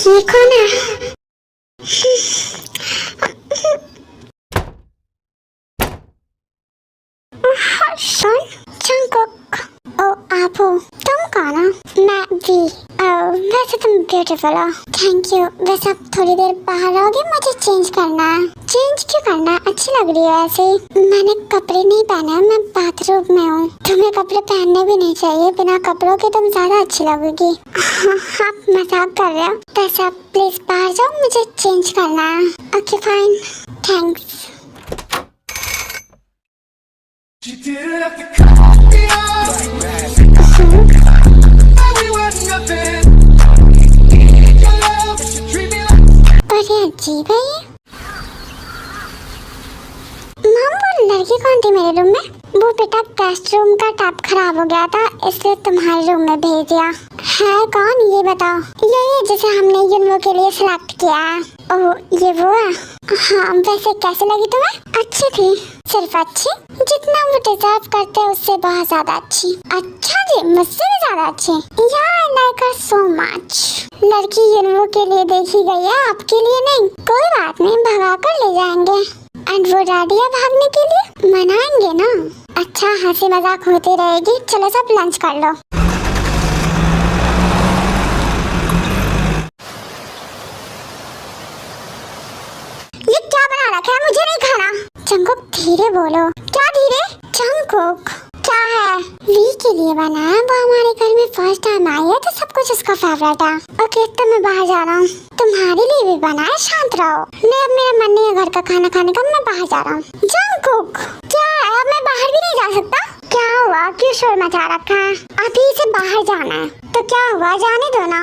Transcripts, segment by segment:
ये कौन है? जंगकुक, ओ आप हो? तुम कौन हो? मैं वी। वैसे तुम ब्यूटीफुल हो। Thank you. वैसे आप थोड़ी देर बाहर आओगे? मुझे चेंज करना है। चेंज क्यों करना? अच्छी लग रही है ऐसे ही। मैंने कपड़े नहीं पहने, मैं बाथरूम में हूँ। तुम्हें कपड़े पहनने भी नहीं चाहिए, बिना कपड़ों के तुम ज्यादा अच्छी लगोगी। आप मजाक कर रहे हो? वैसे आप प्लीज बाहर जाओ, मुझे चेंज करना है। Okay fine, thanks. बड़ी अजीब है ये। माम, वो लड़की कौन थी मेरे रूम में? वो बेटा गेस्ट रूम का टैप खराब हो गया था, इसलिए तुम्हारे रूम में भेज दिया है। कौन ये बताओ? ये जिसे हमने यूनिवर्सिटी के लिए सिलेक्ट किया है। ओह, ये वो है। हाँ, वैसे कैसे लगी तुम्हें? अच्छी थी। सिर्फ अच्छी? जितना वो डिजर्व करते हैं उससे बहुत ज्यादा अच्छी। अच्छा जी, मुझसे भी ज्यादा अच्छी। यार I like her so much. लड़की यूनिवर्सिटी के लिए देखी गई है, आपके लिए नहीं। कोई बात नहीं, भगा कर ले जाएंगे। एंड वो रेडी है भागने के लिए? मनाएंगे ना। अच्छा, हंसी मजाक होती रहेगी। चलो सब लंच कर लो। ये क्या बना रखा है? मुझे नहीं खाना। जंगकुक धीरे बोलो। क्या धीरे? जंगकुक क्या है? वी के लिए बना है, वो हमारे घर में फर्स्ट टाइम आई है तो सब कुछ उसका फेवरेट है। ओके, तो मैं बाहर जा रहा हूँ। तुम्हारे लिए भी बना है, शांत रहो। नहीं, अब मेरा मन नहीं है घर का खाना खाने का, मैं बाहर जा रहा हूँ। जंगकुक क्या है? अब मैं बाहर भी नहीं जा सकता? क्या हुआ? क्यों शोर मचा रखा है? अभी से बाहर जाना है तो क्या हुआ, जाने दो ना।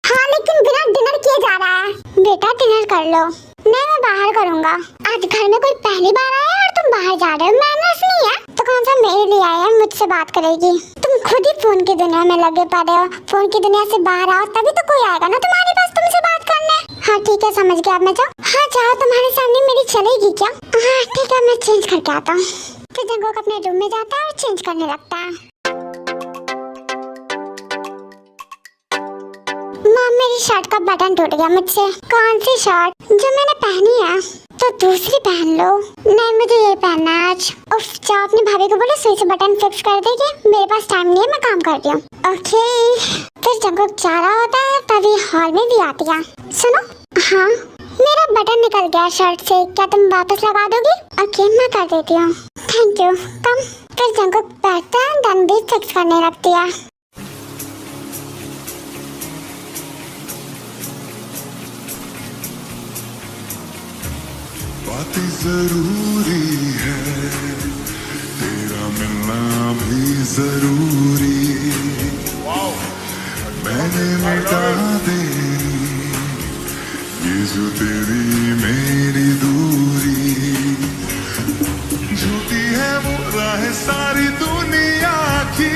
हाँ, लेकिन बिना डिनर किए जा रहा है। बेटा डिनर कर लो। नहीं, मैं बाहर करूँगा। आज घर में कोई पहली बार आया है और तुम बाहर जा रहे हो? मैनर्स नहीं है तो कौन सा मेरे लिए आया है मुझसे बात करेगी? तुम खुद ही फोन की दुनिया में लगे पड़े हो। फोन की दुनिया से बाहर आओ, तभी तो कोई आएगा ना तुम्हारे पास तुमसे बात करने। हाँ ठीक है, समझ गया। अब मैं जाऊँ? हाँ जाओ, तुम्हारे सामने मेरी चलेगी क्या? हाँ ठीक है, मैं चेंज करके आता हूँ। फिर जंगकुक अपने रूम में जाता है और चेंज करने लगता है। माँ, मेरी शर्ट का बटन टूट गया मुझसे। कौन सी शर्ट? जो मैंने पहनी है। तो दूसरी पहन लो। नहीं, मुझे ये पहनना है आज। उफ, जाओ अपनी भाभी को बोलो सुई से बटन फिक्स कर देगी। मेरे पास टाइम नहीं है, मैं काम करती हूँ। ओके। फिर जंगकुक जा रहा होता है, तभी हॉल में भी आती है। सुनो। हाँ, मेरा बटन निकल गया शर्ट से, क्या तुम वापस लगा दोगी? ओके, मैं कर देती हूँ। Thank you. कम। फिर जंगकुक बैठता है, गन भी फिक्स करने लगती है। बातें जरूरी है, तेरा मिलना भी जरूरी। मैंने मिटा दे ये जो तेरी मेरी दूरी। झूठी है वो राह सारी दुनिया की,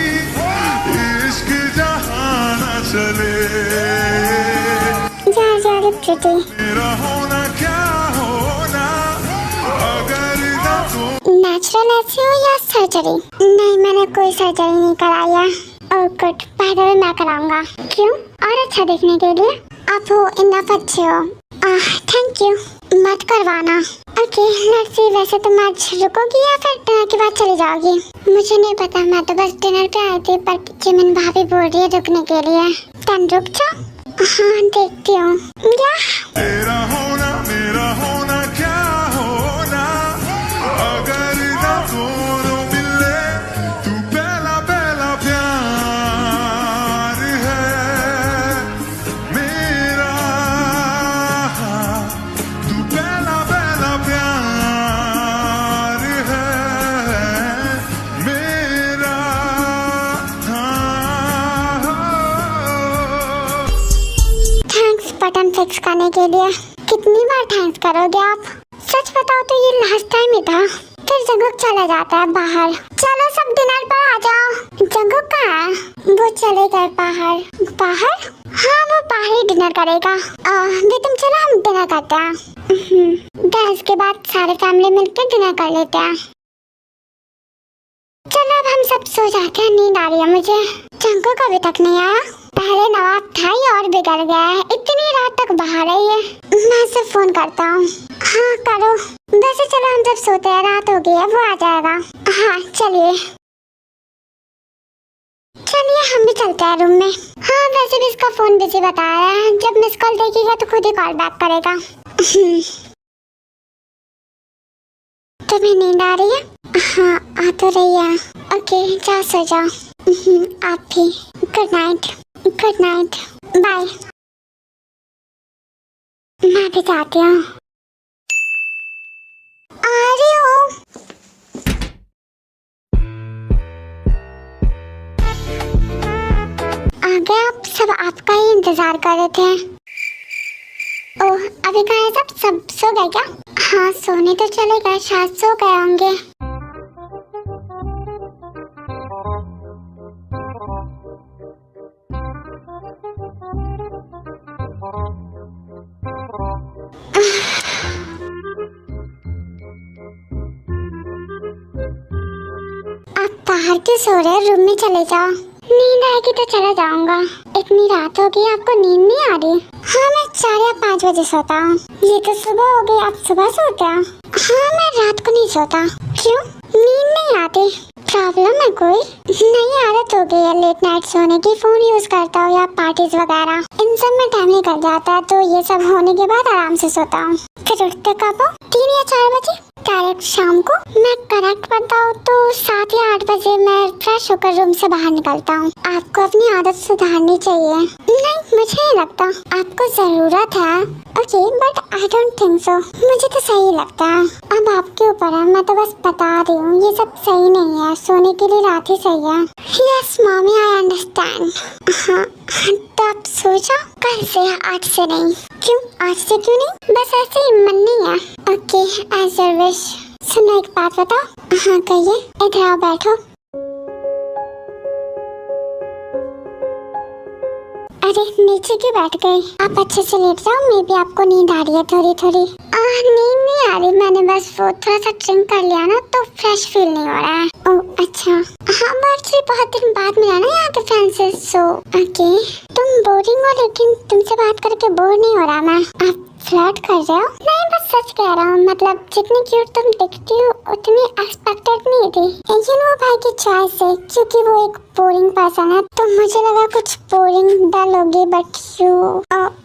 इश्क जहां न चले। मेरा होना क्या नेचुरल ऐसे हो या सर्जरी? नहीं, मैंने कोई सर्जरी नहीं कराई है। ओह गुड, पहले मैं कराऊंगा। क्यों? और अच्छा देखने के लिए। आप हो इनफ अच्छे हो। Thank you. मत करवाना। Okay let's see. वैसे तुम आज रुकोगी या फिर डिनर के बाद चली जाओगी? मुझे नहीं पता, मैं तो बस डिनर पे आई थी, पर जिमिन भाभी बोल रही है रुकने के लिए। तुम रुक जाओ। हाँ देखती हूँ। तेरा होना मेरा होना क्या होना, अगर ना दोनों मिले। तू पहला पहला प्यार है मेरा, तू पहला पहला प्यार है मेरा। थैंक्स बटन फिक्स करने के लिए। कितनी बार थैंक्स करोगे आप? सच बताओ तो ये लास्ट टाइम ही था। फिर जंगकुक चला जाता है बाहर। चलो सब डिनर पर आ जाओ। जंगकुक कहाँ है? वो चले गए बाहर। बाहर? हाँ, वो बाहर ही डिनर करेगा। भी तुम चलो, हम डिनर करते हैं। डैंस के बाद सारे फैमिली मिलकर डिनर कर लेते हैं। चलो अब हम सब सो जाते हैं, नींद आ रही है मुझे। जंगकुक अभी तक नहीं आया। पहले नवाब था ही और बिगड़ गया है, इतनी रात तक बाहर ही है। मैं उसे फोन करता हूँ। हाँ करो। वैसे चलो हम जब सोते हैं, रात हो गई है, वो आ जाएगा। हाँ चलिए हम भी चलते हैं रूम में। हाँ वैसे भी इसका फोन बिजी बता रहा है, जब मिस कॉल देखेगा तो खुद ही कॉल बैक करेगा। तुम्हें नींद आ रही है? हाँ आ तो रही है। ओके जाओ सो जाओ। आप भी good night. Good night bye. मैं भी जाती हूँ। आ रही हूँ। आ गए आप सब, आपका ही इंतजार कर रहे थे। ओह अभी कहाँ है सब सो गए क्या? हाँ सोने तो चले गए, शायद सो गए होंगे। आप बाहर क्यों सो रहे हैं? रूम में चले जाओ। नींद आएगी तो चला जाऊंगा। इतनी रात हो गई, आपको नींद नहीं आ रही? हाँ मैं 4 या 5 बजे सोता हूँ। ये तो सुबह हो गई, आप सुबह सोते हैं? हाँ मैं रात को नहीं सोता। क्यों? नींद नहीं आती? प्रॉब्लम है कोई? नहीं आदत हो गई है लेट नाइट सोने की, फोन यूज करता हूँ या पार्टीज वगैरह, इन सब में टाइम निकल जाता है, तो ये सब होने के बाद आराम से सोता हूँ। फिर उठते कब हो? 3 या 4 बजे डायरेक्ट शाम को। मैं करेक्ट बताऊँ तो 7 या 8 बजे मैं फ्रेश होकर रूम से बाहर निकलता हूँ। आपको अपनी आदत सुधारनी चाहिए। नहीं मुझे नहीं लगता आपको जरूरत है। Okay but I don't think so. मुझे तो सही लगता है। अब आपके ऊपर है, मैं तो बस बता रही हूँ ये सब सही नहीं है। सोने के लिए रात ही सही है। Yes mummy I understand. हाँ तो आप सो जाओ कल से, आज से नहीं। क्यों? आज से क्यों नहीं? बस ऐसे ही मन नहीं है। Okay as your wish. सुनो एक बात बताओ। हाँ कहिए। इधर आओ बैठो। अरे नीचे क्यों बैठ गए? आप अच्छे से लेट जाओ, मे भी आपको नींद आ रही है थोड़ी थोड़ी। नींद नहीं आ रही, मैंने बस वो थोड़ा सा ड्रिंक कर लिया ना, तो फ्रेश फील नहीं हो रहा है। ओह अच्छा। हाँ एक्चुअली बहुत दिन बाद मिला ना यहाँ के फ्रेंड से, सो ओके। तुम बोरिंग हो लेकिन तुमसे बात करके बोर नहीं हो रहा मैं। आप फ्लर्ट कर रहे हो? नहीं बस सच कह रहा हूँ, मतलब जितनी क्यूट तुम दिखती हो उतनी एक्सपेक्टेड नहीं थी। यू नो भाई की चॉइस है, क्योंकि वो एक बोरिंग पर्सन है, तो मुझे लगा कुछ बोरिंग डल होगी, बट यू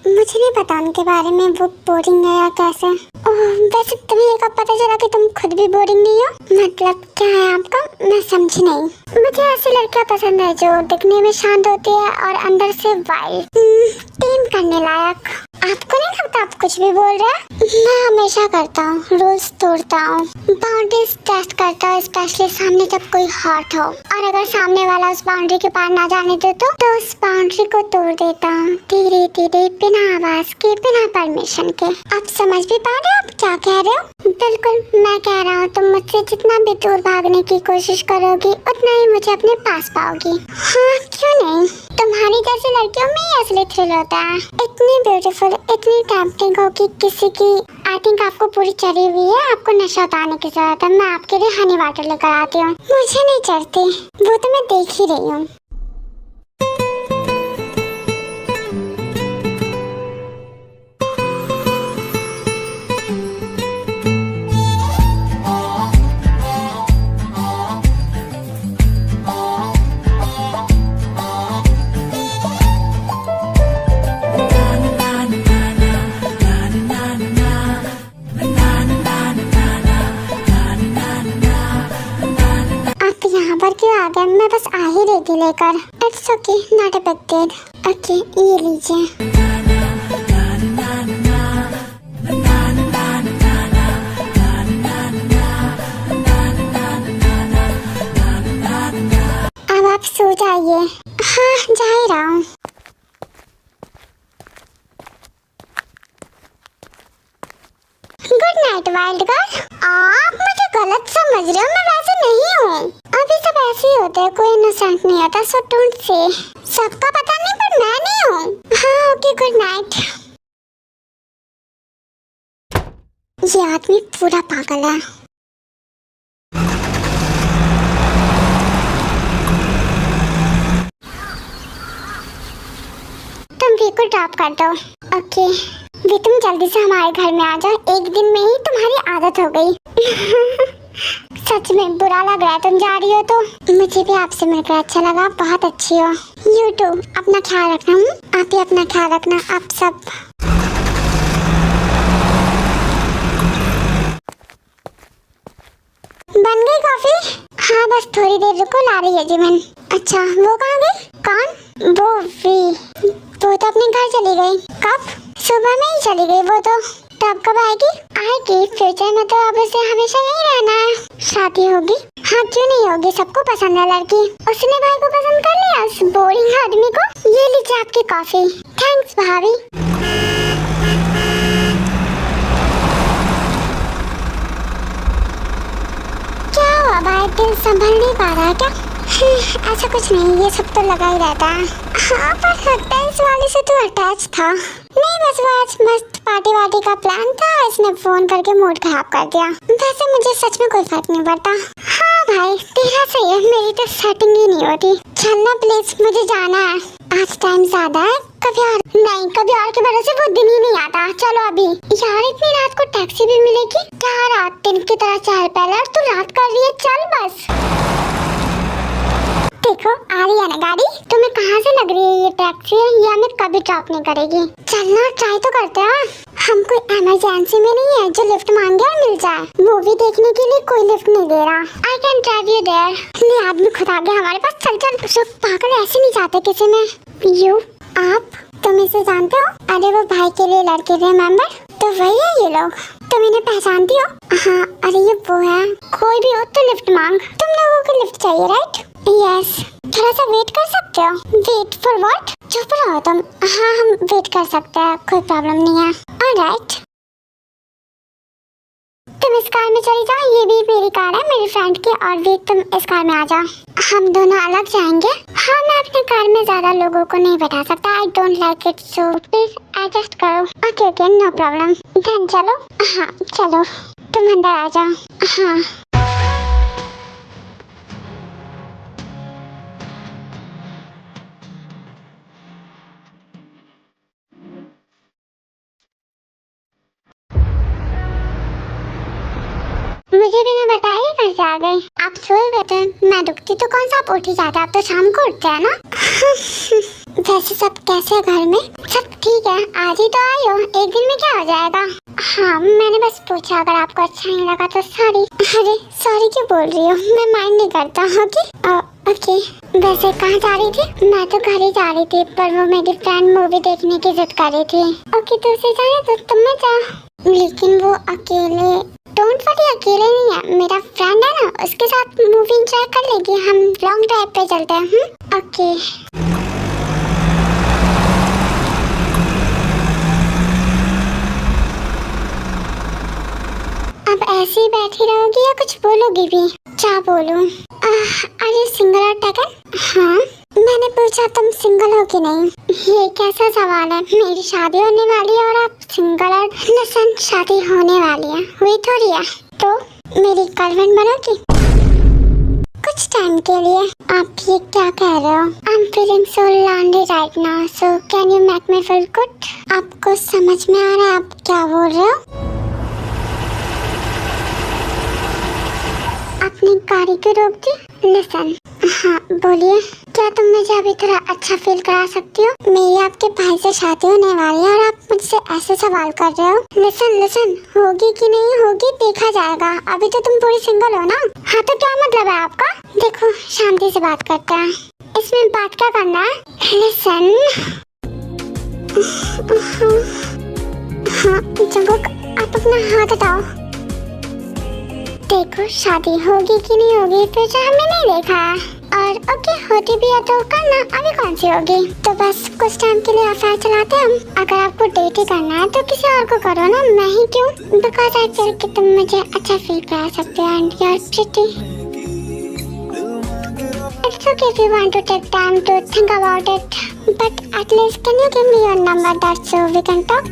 मुझे नहीं पता उनके बारे में, वो बोरिंग है या कैसे। वैसे तुम्हें कब पता चला कि तुम खुद भी बोरिंग नहीं हो? मतलब क्या है आपका? मैं समझी नहीं। मुझे ऐसी लड़कियां पसंद है जो दिखने में शांत होती है और अंदर से वाइल्ड, टीम करने लायक। आपको नहीं लगता आप कुछ भी बोल रहे हैं? मैं हमेशा करता हूँ, रूल्स तोड़ता हूँ, बाउंड्रीज टेस्ट करता हूँ, स्पेशली सामने जब कोई हॉट हो, और अगर सामने वाला उस बाउंड्री के पार ना जाने दे तो उस बाउंड्री को तोड़ देता हूँ धीरे धीरे, बिना आवाज के, बिना परमिशन के। आप समझ भी पा रहे हो आप क्या कह रहे हो? बिल्कुल मैं कह रहा हूँ, तुम मुझसे जितना भी दूर भागने की कोशिश करोगी उतना ही मुझे अपने पास पाओगी। हाँ क्यों नहीं, तुम्हारी जैसी लड़कियों में ही असली थ्रिल होता है। इतनी ब्यूटीफुल, इतनी टेम्पटिंग हो कि किसी की आई थिंक आपको पूरी चढ़ी हुई है, आपको नशा उतारने की जरूरत है। मैं आपके लिए हनी वाटर लेकर आती हूँ। मुझे नहीं चढ़ती, वो तो मैं देख ही रही हूँ। मैं बस आ ही रही थी लेकर। It's okay, not a big deal. Okay ये लीजिए। अब आप सो जाइए। हाँ जा ही रहा हूँ। Good night wild girl. आप मुझे गलत समझ रहे हो, मैं वैसे नहीं हूँ। अभी सब ऐसे ही होते हैं, कोई इनोसेंट नहीं होता, सो डोंट से। सबका पता नहीं पर मैं नहीं हूँ। हाँ ओके गुड नाइट। ये आदमी पूरा पागल है। को ड्रॉप कर दो। ओके वी, तुम जल्दी से हमारे घर में आ जाओ, एक दिन में ही तुम्हारी आदत हो गई। सच में बुरा लग रहा है तुम जा रही हो तो। मुझे भी आपसे मिलकर अच्छा लगा, बहुत अच्छी हो। यू टू, अपना ख्याल रखना। आप भी अपना ख्याल रखना, आप सब। बन गई कॉफी? हाँ बस थोड़ी देर रुको, ला रही है जीवन। अच्छा वो कहाँ गई? कौन? वो वी, वो तो अपने घर चली गई। कब? सुबह में ही चली गई वो तो। तब कब आएगी? आएगी फ्यूचर में, तो अब उसे हमेशा यहीं रहना है। शादी होगी? हाँ क्यों नहीं होगी, सबको पसंद है लड़की। उसने भाई को पसंद कर लिया, उस बोरिंग आदमी को। ये लीजिए आपकी कॉफी। थैंक्स भाभी। क्या हुआ भाई, दिल संभल नहीं पा रहा है क्या? ऐसा कुछ नहीं, ये सब तो लगा ही रहता है। हाँ पर लगता है इस वाले से तो अटैच था। नहीं बस वो आज मस्त पार्टी वार्टी का प्लान था, इसने फोन करके मूड खराब कर दिया। वैसे मुझे सच में कोई फर्क नहीं पड़ता। हाँ भाई तेरा सही है, मेरी तो सेटिंग ही नहीं होती। चलना प्लीज, मुझे जाना है। आज टाइम ज्यादा है, कभी और नहीं, कभी और के भरोसे वो दिन ही नहीं आता। चलो अभी। यार इतनी रात को टैक्सी भी मिलेगी क्या? रात दिन की तरह चल पहले, और तू रात कर रही है, चल बस। देखो आ रही है ना गाड़ी। तुम्हें कहाँ से लग रही है ये टैक्सी है, ये हमें कभी ड्रॉप नहीं करेगी। चलना ट्राई तो करते हैं। हम कोई इमरजेंसी में नहीं है जो लिफ्ट मांगे और मिल जाए। मूवी देखने के लिए कोई लिफ्ट नहीं दे रहा। I can drive you there. ये आदमी खुद आ गया हमारे पास। चल चल, सब पागल ऐसे नहीं जाते किसी में। यू, आप, तुम इसे जानते हो? अरे वो भाई के लिए लड़के रिमेम्बर, तो वही है ये लोग। तुम इन्हें पहचानती हो? हाँ अरे ये वो है। कोई भी हो तो लिफ्ट मांग। तुम लोगों को लिफ्ट चाहिए राइट? यस। थोड़ा सा वेट कर सकते हो? Wait for what? चुप रहो तुम। हाँ हम वेट कर सकते हैं, कोई प्रॉब्लम नहीं है। ऑलराइट, तुम इस कार में चली जाओ, ये भी मेरी कार है, मेरी फ्रेंड की। और भी तुम इस कार में आ जाओ, हम दोनों अलग जाएंगे। हाँ मैं अपने कार में ज्यादा लोगों को नहीं बैठा सकता, I don't like it, so please adjust करो। Okay okay no problem. Then चलो। हाँ चलो, तुम अंदर आ जाओ। हाँ मुझे बिना बताए घर से आ गए। आप सोए हुए थे, मैं दुखती तो कौन सा आप उठ ही जाते, आप तो शाम को उठते हैं ना। वैसे सब कैसे है घर में? सब ठीक है, आज ही तो आई हो, एक दिन में क्या हो जाएगा। हाँ मैंने बस पूछा, अगर आपको अच्छा नहीं लगा तो सॉरी। अरे सॉरी क्यों बोल रही हो, मैं माइंड नहीं करता। ओके वैसे कहाँ जा रही थी? मैं तो घर ही जा रही थी, पर वो मेरी फ्रेंड मूवी देखने की जिद कर रही थी। ओके तो उसे जाने तो तुम में जाओ, लेकिन वो अकेले। डोंट वरी, अकेले नहीं है, मेरा फ्रेंड है ना, उसके साथ मूवी एंजॉय कर लेगी। हम लॉन्ग ड्राइव पे चलते हैं। ओके अब ऐसे ही बैठी रहोगी या कुछ बोलोगी भी? क्या बोलूं? अरे सिंगल और टैकन? हाँ मैंने पूछा तुम सिंगल हो कि नहीं। ये कैसा सवाल है, मेरी शादी होने वाली है और आप सिंगल? और लसन शादी होने वाली है, हुई थोड़ी है, तो मेरी गर्लफ्रेंड बनोगी कुछ टाइम के लिए। आप ये क्या कह रहे हो? I am feeling so lonely right now, so can you make me feel good? आपको समझ में आ रहा है आप क्या बोल रहे हो? अपनी गाड़ी को रोक दी। लिसन, हाँ बोलिए, क्या तुम मुझे अभी थोड़ा अच्छा फील करा सकती हो? मेरी आपके भाई से शादी होने वाली है और आप मुझसे ऐसे सवाल कर रहे हो। लिसन लिसन, होगी कि नहीं होगी देखा जाएगा, अभी तो तुम पूरी सिंगल हो ना। हाँ तो क्या मतलब है आपका? देखो शांति से बात करते हैं, इसमें बात क्या करना है? लिसन, हाँ जंगुक आप अपना हाथ हटाओ। देखो शादी होगी कि नहीं होगी फ्यूचर हमने नहीं देखा है, और ओके होती भी है तो करना, अभी कौन सी होगी। तो बस कुछ टाइम के लिए अफेयर चलाते हम। अगर आपको डेट ही करना है तो किसी और को करो ना, मैं ही क्यों? बिकॉज आई फील कि तुम मुझे अच्छा फील करा सकते हो and you are pretty. It's okay if you want to take time to think about it, but at least can you give me your number that so we can talk?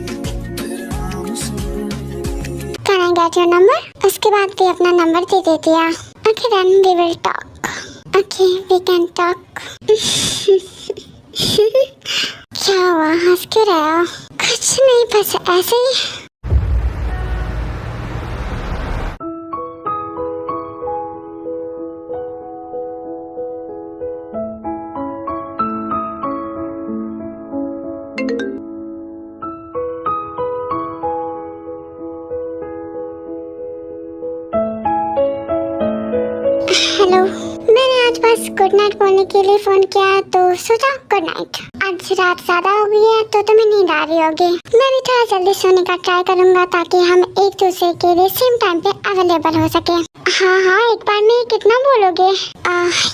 Can I get your number? उसके बाद भी अपना number दे दिया। Okay then we will talk. Okay we can talk. क्या हुआ, हंस क्यों रहे हो? कुछ नहीं, बस ऐसे ही। हेलो, मैंने आज बस गुड नाइट बोलने के लिए फोन किया तो सोचा गुड नाइट। आज रात ज्यादा हो गई है तो तुम्हें नींद आ रही होगी। मैं भी थोड़ा जल्दी सोने का ट्राई करूंगा ताकि हम एक दूसरे के लिए सेम टाइम पे अवेलेबल हो सके। हाँ हाँ, एक बार में कितना बोलोगे?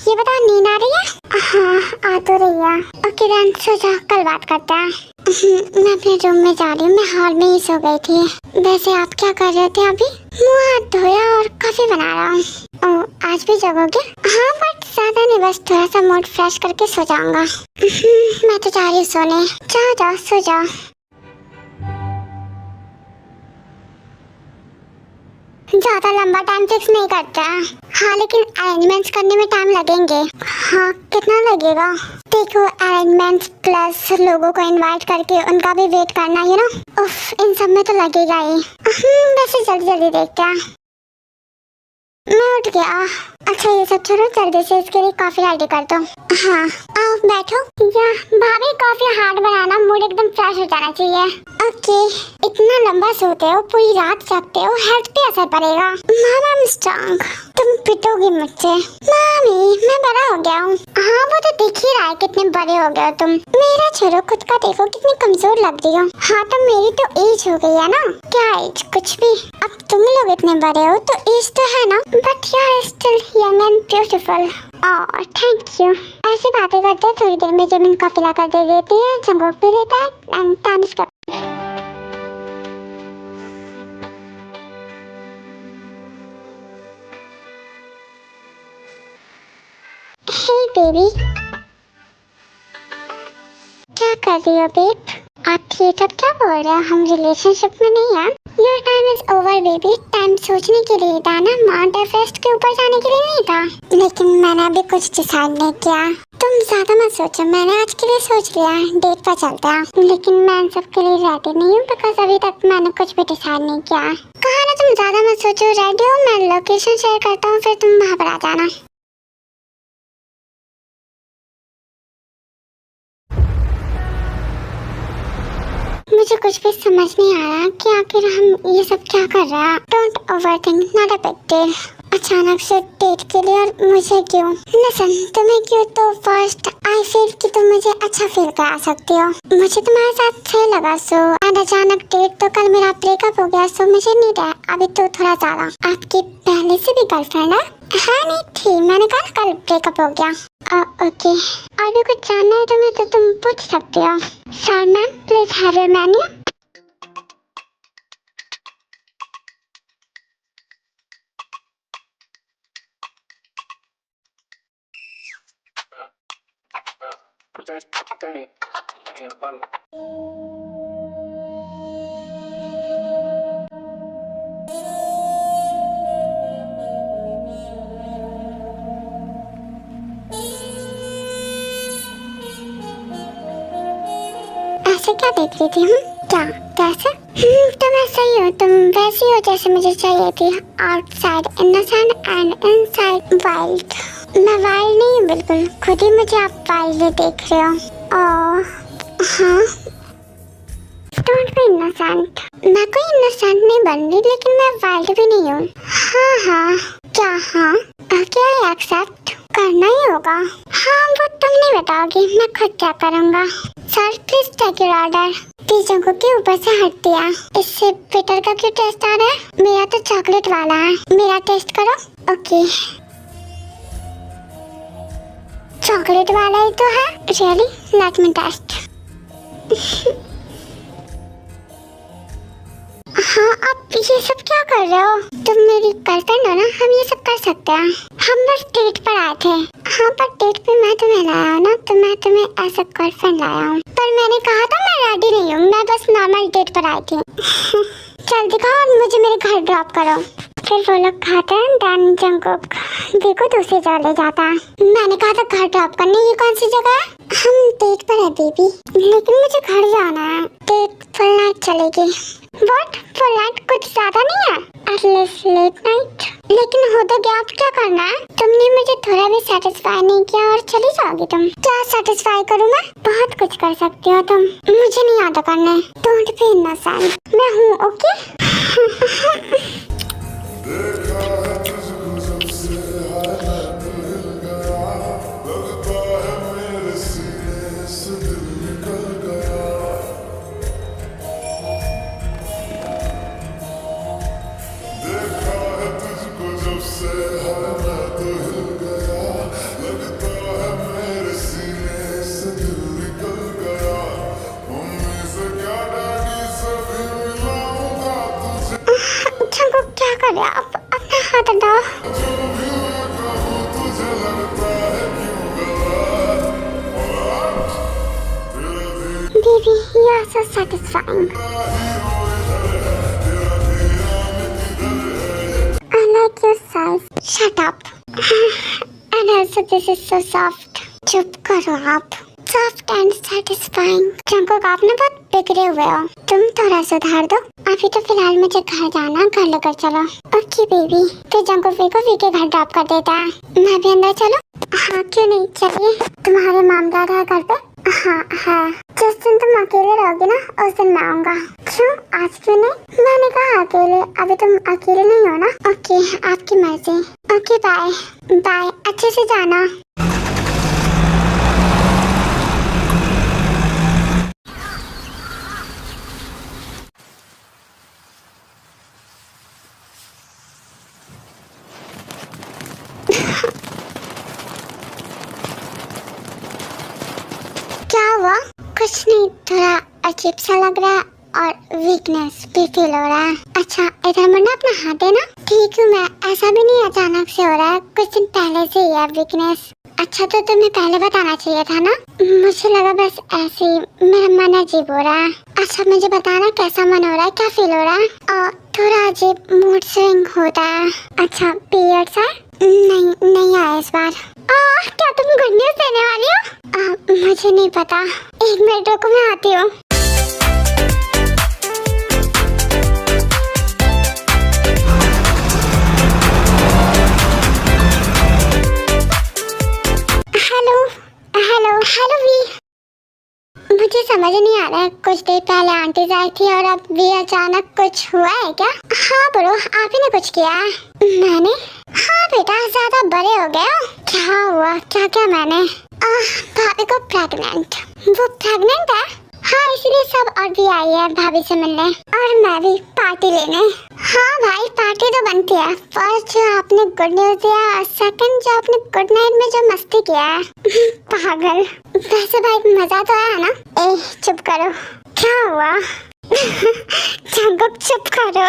ये बताओ, नींद आ रही है? हाँ आ तो रही है। ओके देन, सो जाओ, कल बात करते हैं। मैं अपने रूम में जा रही हूँ, मैं हॉल में ही सो गई थी। वैसे आप क्या कर रहे थे अभी? मुँह हाथ धोया और कॉफी बना रहा हूँ। आज भी जगोगे? हाँ बट ज्यादा नहीं, बस थोड़ा सा मूड फ्रेश करके सो जाऊंगा। मैं तो जा रही हूँ सोने। जाओ जाओ, सो जाओ। ज्यादा लंबा टाइम फिक्स नहीं करते हैं। हाँ लेकिन अरेंजमेंट्स करने में टाइम लगेंगे। हाँ कितना लगेगा? देखो, अरेंजमेंट्स प्लस लोगों को इनवाइट करके उनका भी वेट करना, यू नो, उफ, इन सब में तो लगेगा ही। वैसे जल्दी जल्दी देखते हैं। मैं उठ गया। अच्छा ये सब छोड़ो, जल्दी से इसके लिए कॉफी रेडी कर दो। हाँ आओ बैठो। या भाभी, कॉफी हार्ड बनाना, मूड एकदम फ्रेश हो जाना चाहिए। ओके, इतना लंबा सोते हो, पूरी रात जगते हो, हेल्थ पे असर पड़ेगा। मामा आई एम स्ट्रांग, तुम पिटोगी मुझसे। मामी मैं बड़ा हो गया हूँ। हाँ वो तो दिख ही रहा है कितने बड़े हो गए हो तुम। मेरा छोड़ो, खुद का देखो कितनी कमजोर लग रही हो। हाँ तो मेरी तो एज हो गई है ना। क्या एज? कुछ भी। अब तुम लोग इतने बड़े हो तो एज तो है ना, but you are still young and beautiful. Oh thank you. ऐसी बातें करते थोड़ी देर में जमीन कॉफी ला कर दे देती है, जंगोक भी देता है and time skip. Hey baby, क्या कर रही हो बेब? आप ये सब क्या बोल रहे हो? हम रिलेशनशिप में नहीं हैं। Your time is over baby. Time सोचने के लिए था ना, माउंट एवरेस्ट के ऊपर जाने के लिए नहीं था। लेकिन मैंने अभी कुछ डिसाइड नहीं किया। तुम ज्यादा मत सोचो, मैंने आज के लिए सोच लिया, डेट पर चलते हैं। लेकिन मैं इन सब के लिए रेडी नहीं हूँ बिकॉज अभी तक मैंने कुछ भी डिसाइड नहीं किया। कहा ना तुम ज्यादा मत सोचो। रेडी हो? मैं लोकेशन शेयर करता हूँ, फिर तुम वहाँ पर आ जाना। मुझे कुछ भी समझ नहीं आ रहा कि आखिर हम ये सब क्या कर रहे हैं। Don't overthink, not a big deal. अचानक से डेट के लिए, और मुझे क्यों? लिसन, तुम्हें क्यों तो फर्स्ट आई फील कि तुम मुझे अच्छा फील करा सकती हो। मुझे तुम्हारे साथ सही लगा सो एंड अचानक डेट। तो कल मेरा ब्रेकअप हो गया सो मुझे नीड है अभी तो थोड़ा ज्यादा। आपकी पहले से भी गर्लफ्रेंड है? हाँ नहीं थी, मैंने कहा कल ब्रेकअप हो गया। ओके, और भी कुछ जानना है तुम्हें तो तुम पूछ सकते हो। Sir ma'am, please have your menu. ऐसे क्या देख रही थी? क्या कैसे? तुम ऐसा ही हो, तुम वैसी हो जैसे मुझे चाहिए थी। Outside innocent and inside wild. मैं वाइल्ड नहीं हूँ बिल्कुल, खुद ही मुझे आप वाइल्ड देख रहे हो। ओह हाँ, डोंट बी इनोसेंट। मैं कोई इनोसेंट नहीं बन रही, लेकिन मैं वाइल्ड भी नहीं हूँ। हाँ हाँ, क्या? हाँ क्या एक्सेप्ट करना ही होगा? हाँ वो तुम नहीं बताओगी, मैं खुद क्या करूँगा। Sir please take your order. चीजों को के ऊपर से हट दिया। इससे बिटर का क्यों टेस्ट आ रहा है? मेरा तो चॉकलेट वाला है, मेरा टेस्ट करो। ओके, चॉकलेट वाला ही तो है। रियली? Let me test. हाँ आप ये सब क्या कर रहे हो? तुम मेरी गर्लफ्रेंड हो ना, हम ये सब कर सकते हैं। हम बस डेट पर आए थे। हाँ पर डेट पे मैं तुम्हें लाया हूँ ना, तो मैं तुम्हें ऐसा गर्लफ्रेंड लाया हूँ। पर मैंने कहा था मैं रेडी नहीं हूँ, मैं बस नॉर्मल डेट पर आई थी। चल दिखाओ और मुझे मेरे घर ड्रॉप करो। फिर वो लोग खाते हैं डैन जंगकुक देखो दूसरी जगह ले जाता है। मैंने कहा था घर ड्रॉप करने, ये कौन सी जगह है? हम डेट पर है बेबी, लेकिन मुझे घर जाना है। डेट फुल नाइट चलेगी। व्हाट, फुल नाइट कुछ ज्यादा नहीं है? At least let night. लेकिन हो तो गया, अब क्या करना है? तुमने मुझे थोड़ा भी सेटिस्फाई नहीं किया और चली जाओगी तुम। क्या सेटिस्फाई करूँ मैं? बहुत कुछ कर सकती हो तुम, मुझे नहीं आता करने। डोंट बी इनोसेंट, मैं हूँ, ओके? क्या कर रहे आप? अपना हाथ हटाओ। Baby, you are so satisfying. I like your size. Shut up. And also this is so soft. चुप करो आप। Soft and satisfying. जंकुक, आप ना बहुत बिगड़े हुए हो। तुम थोड़ा सुधार दो। अभी तो फिलहाल मुझे घर जाना, घर लेकर चलो। Okay baby. फिर जंकुक को वी के घर ड्रॉप कर देता है। मैं भी अंदर चलूं? हाँ, क्यों नहीं, चलिए। तुम्हारे मॉम डैड है घर पे? हाँ है। जिस दिन तुम अकेले रहोगे ना, उस दिन मैं आऊँगा। क्यों, आज क्यों नहीं? मैंने कहा अकेले, अभी तुम अकेले नहीं हो ना? ओके, आपकी मर्जी। ओके बाय बाय, अच्छे से जाना। क्या हुआ? कुछ नहीं, थोड़ा अजीब सा लग रहा है और वीकनेस भी फील हो रहा है। अच्छा, इधर मुड़ना, अपना हाथ देना। ठीक हूँ मैं, ऐसा भी नहीं अचानक से हो रहा है, कुछ दिन पहले से ही है वीकनेस। अच्छा, तो तुम्हें पहले बताना चाहिए था ना। मुझे लगा बस ऐसे ही, मेरा मन अजीब हो रहा है। अच्छा, मुझे बताना कैसा मन हो रहा है, क्या फील हो रहा है? और थोड़ा अजीब मूड स्विंग होता है। अच्छा, पीरियड्स है? नहीं आया इस बार। क्या तुम गुड न्यूज़ देने वाली हो? मुझे नहीं पता, एक मिनट रुको, मैं आती हूँ। Hello V. मुझे समझ नहीं आ रहा है, कुछ देर पहले आंटी आई थी और अब भी अचानक कुछ हुआ है क्या? हाँ ब्रो, आप ही ने कुछ किया है? मैंने? हाँ बेटा, ज्यादा बड़े हो गए हो। क्या हुआ? क्या मैंने? भाभी को प्रेग्नेंट। वो प्रेग्नेंट है? हाँ, इसलिए सब और भी आई है भाभी से मिलने, और मैं भी पार्टी लेने। हाँ भाई, पार्टी तो बनती है। फर्स्ट जो आपने गुड न्यूज दिया, सेकंड जो आपने गुड नाइट में जो मस्ती किया है। पागल। वैसे भाई मजा तो आया ना? ए चुप करो। क्या हुआ? जंकुक चुप करो।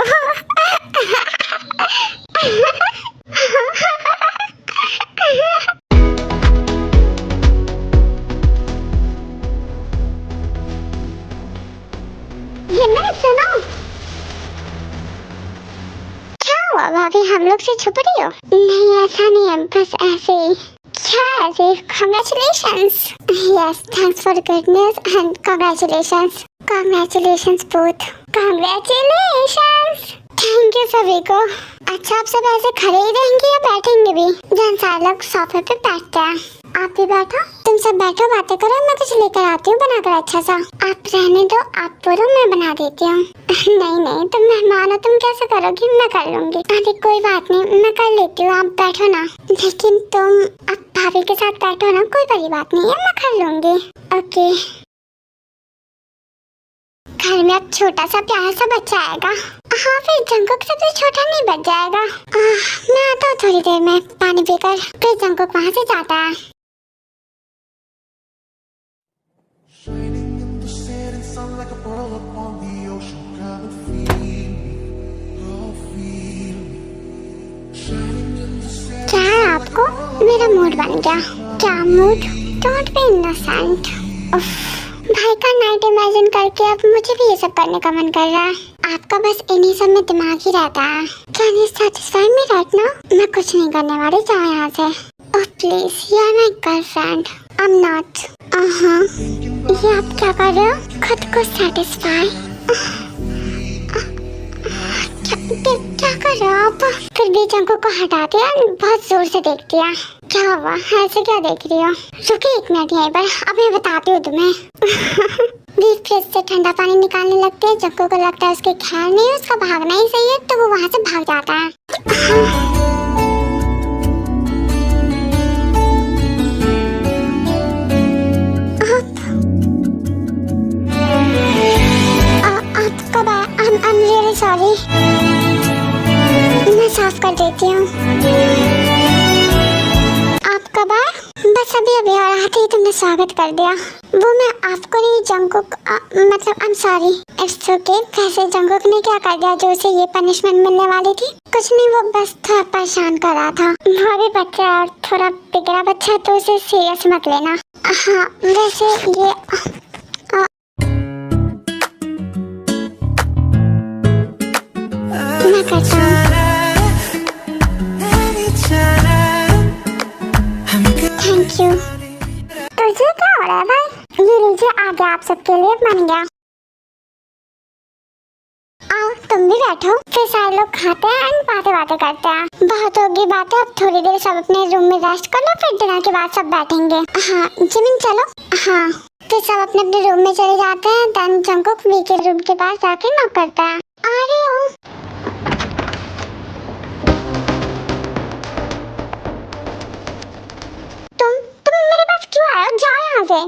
ये नहीं सुनो। क्या हुआ भाभी, हम लोग से छुप रही हो? नहीं ऐसा नहीं है, बस ऐसे ही। क्या ऐसे? Congratulations. Yes, thanks for the good news and congratulations. Congratulations both. Congratulations. Thank you सभी को। अच्छा, आप सब ऐसे खड़े ही रहेंगे या बैठेंगे भी? जन सारे लोग सोफे पे बैठते हैं। आप भी बैठो, तुम सब बैठो, बातें करो, मैं कुछ लेकर आती हूँ बनाकर अच्छा सा। आप रहने दो, आप बोलो, मैं बना देती हूँ। नहीं, तुम मेहमान हो, तुम कैसे करोगी? मैं कर लूंगी। अरे कोई बात नहीं, मैं कर लेती हूँ, आप बैठो ना। लेकिन तुम अब भाभी के साथ बैठो ना, कोई बड़ी बात नहीं है, मैं कर लूंगी। ओके। घर में अब छोटा सा प्यारा सा बच्चा आएगा। हाँ, फिर जंकुक से भी छोटा नहीं बच जाएगा। मैं आता हूँ थोड़ी देर में पानी पीकर। फिर जंकुक वहाँ से जाता है। क्या है आपको? मेरा मूड बन गया। क्या मूड? Don't be innocent. भाई का नाइट इमेजिन करके अब मुझे भी ये सब करने का मन कर रहा है। आपका बस इन्हीं सब में दिमाग ही रहता है। Can you satisfy me right now? मैं कुछ नहीं करने वाली, जाओ यहाँ से। Oh please, you are my girlfriend. I am not. ये आप क्या कर रहे हो? खुद को सेटिस्फाई? क्या कर रहे हो आप? फिर भी जंकुक को हटा दिया, बहुत जोर से देख दिया। क्या हुआ? ऐसे क्या देख रही हो? रुकिए 1 मिनट यहीं पर, अब मैं बताती हूँ तुम्हें। डीप फ्रिज से ठंडा पानी निकालने लगते हैं। जंकुक को लगता है उसके खैर नहीं, उसका भागना ही सही है, तो वो वहाँ से भाग जाता है। आप कब आए? I'm really sorry। मैं साफ कर देती हूँ। आप कब आए? बस अभी आ रहा था, तुमने स्वागत कर दिया। वो मैं आपको नहीं, जंकुक मतलब I'm sorry। It's okay। वैसे जंकुक ने क्या कर दिया जो उसे ये पनिशमेंट मिलने वाली थी? कुछ नहीं, वो बस थोड़ा परेशान कर रहा था। वो भी बच्चा और थोड़ा बिगड़ा बच्चा, तो उसे सीरियस मत लेना। हाँ वैसे ये मैं करता हूँ। Thank you. तुझे क्या हो रहा है भाई? ये लीजिए आगे आप सबके लिए बन गया। आओ तुम भी बैठो, फिर सारे लोग खाते हैं एंड बातें करते हैं। बहुत होगी बातें, अब थोड़ी देर सब अपने रूम में रेस्ट कर लो, फिर डिनर के बाद सब बैठेंगे। हाँ जिमिन चलो। हाँ फिर सब अपने अपने रूम में चले जाते हैं। देन जंकुक वी के रूम के पास जाके नॉक करता है। आ रही हूँ। तुम मेरे पास क्यों आए हो? जाओ यहाँ से।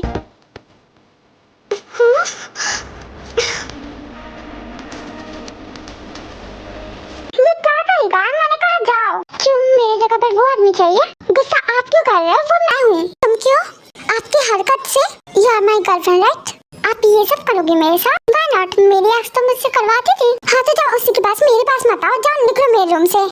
ये क्या करेगा? मैंने कहा जाओ। क्यों मेरी जगह पर वो आदमी चाहिए? गुस्सा आप क्यों कर रहे हो? वो मैं हूँ। तुम क्यों? आपकी हरकत से you are my girlfriend right? आप ये सब करोगे मेरे साथ? Why not? मेरी एक्स तो मुझसे करवाती थी। हाँ तो जाओ उसी के पास, मेरे पास मत आओ। जाओ निकलो मेरे रूम से।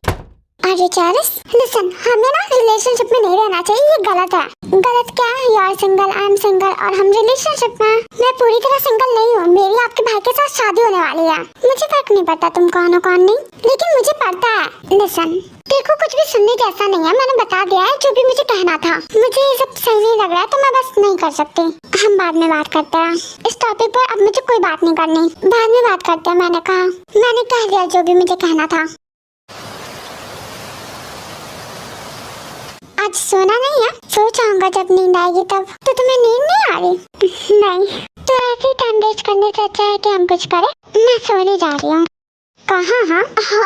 अरे चार्ल्स लिसन, हमें ना रिलेशनशिप में नहीं रहना चाहिए, ये गलत है। गलत क्या है? You are single, I am single और हम रिलेशनशिप में। मैं पूरी तरह सिंगल नहीं हूँ, मेरी आपके भाई के साथ शादी होने वाली है। मुझे फर्क नहीं पड़ता तुम कौन हो कौन नहीं, लेकिन मुझे पड़ता है। लिसन देखो, कुछ भी सुनने जैसा नहीं है, मैंने बता दिया है जो भी मुझे कहना था। मुझे ये सब सही नहीं लग रहा है तो मैं बस नहीं कर सकती। हम बाद में बात करते हैं इस टॉपिक पर, अब मुझे कोई बात नहीं करनी। बाद में बात करते हैं, मैंने कहा। मैंने कह दिया जो भी मुझे कहना था। आज सोना नहीं है? सो जाऊंगा जब नींद आएगी तब। तो तुम्हें नींद नहीं आ रही? नहीं तो ऐसे टाइम वेस्ट करने से अच्छा है कि हम कुछ करें। मैं सोने जा रही हूँ। कहाँ? हाँ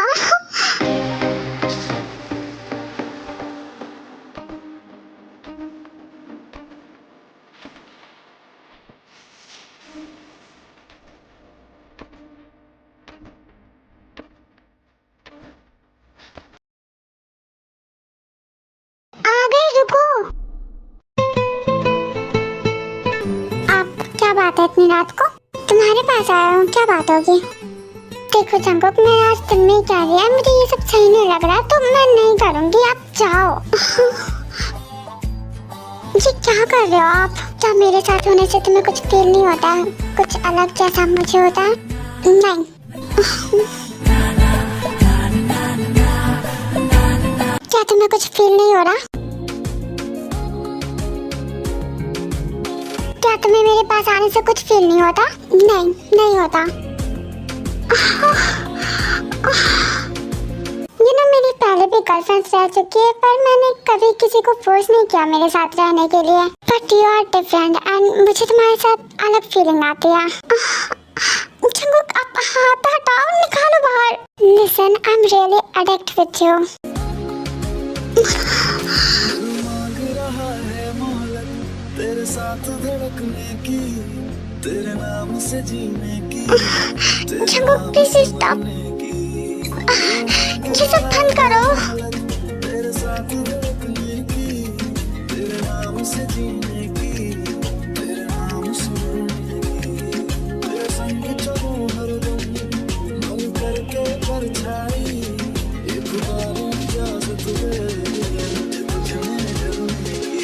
आ गई, रुको। आप क्या बात है इतनी रात को? तुम्हारे पास आया हूँ, क्या बात होगी? देखो जंकुक, मैं आज तुमने क्या किया, मुझे ये सब सही नहीं लग रहा, तो मैं नहीं करूँगी। आप जाओ। ये क्या कर रहे हो आप? क्या मेरे साथ होने से तुम्हें कुछ फील नहीं होता है? कुछ अलग जैसा मुझे होता है? नहीं। क्या तुम्हें कुछ फील नहीं हो रहा? क्या तुम्हें मेरे पास आने से कुछ फील नहीं होता? नहीं होता। ये ना मेरी पहले भी गर्लफ्रेंड्स रह चुकी है, पर मैंने कभी किसी को फोर्स नहीं किया मेरे साथ रहने के लिए। But you are different and मुझे तुम्हारे साथ अलग फीलिंग आती है। जंकुक आप हाथ हटाओ, निकालो बाहर। Listen, I am really addict with you. तेरे साथ धड़कने की, तेरे नाम से जीने की, जंकुक प्लीज स्टॉप। ये सब बंद करो। तेरे साथ धड़कने की, तेरे नाम से जीने की, तेरे नाम से मरने की, तेरे संग चलूं हरदम, मन करके परछाई, एक बार इजाजत दे तुझे डरने की।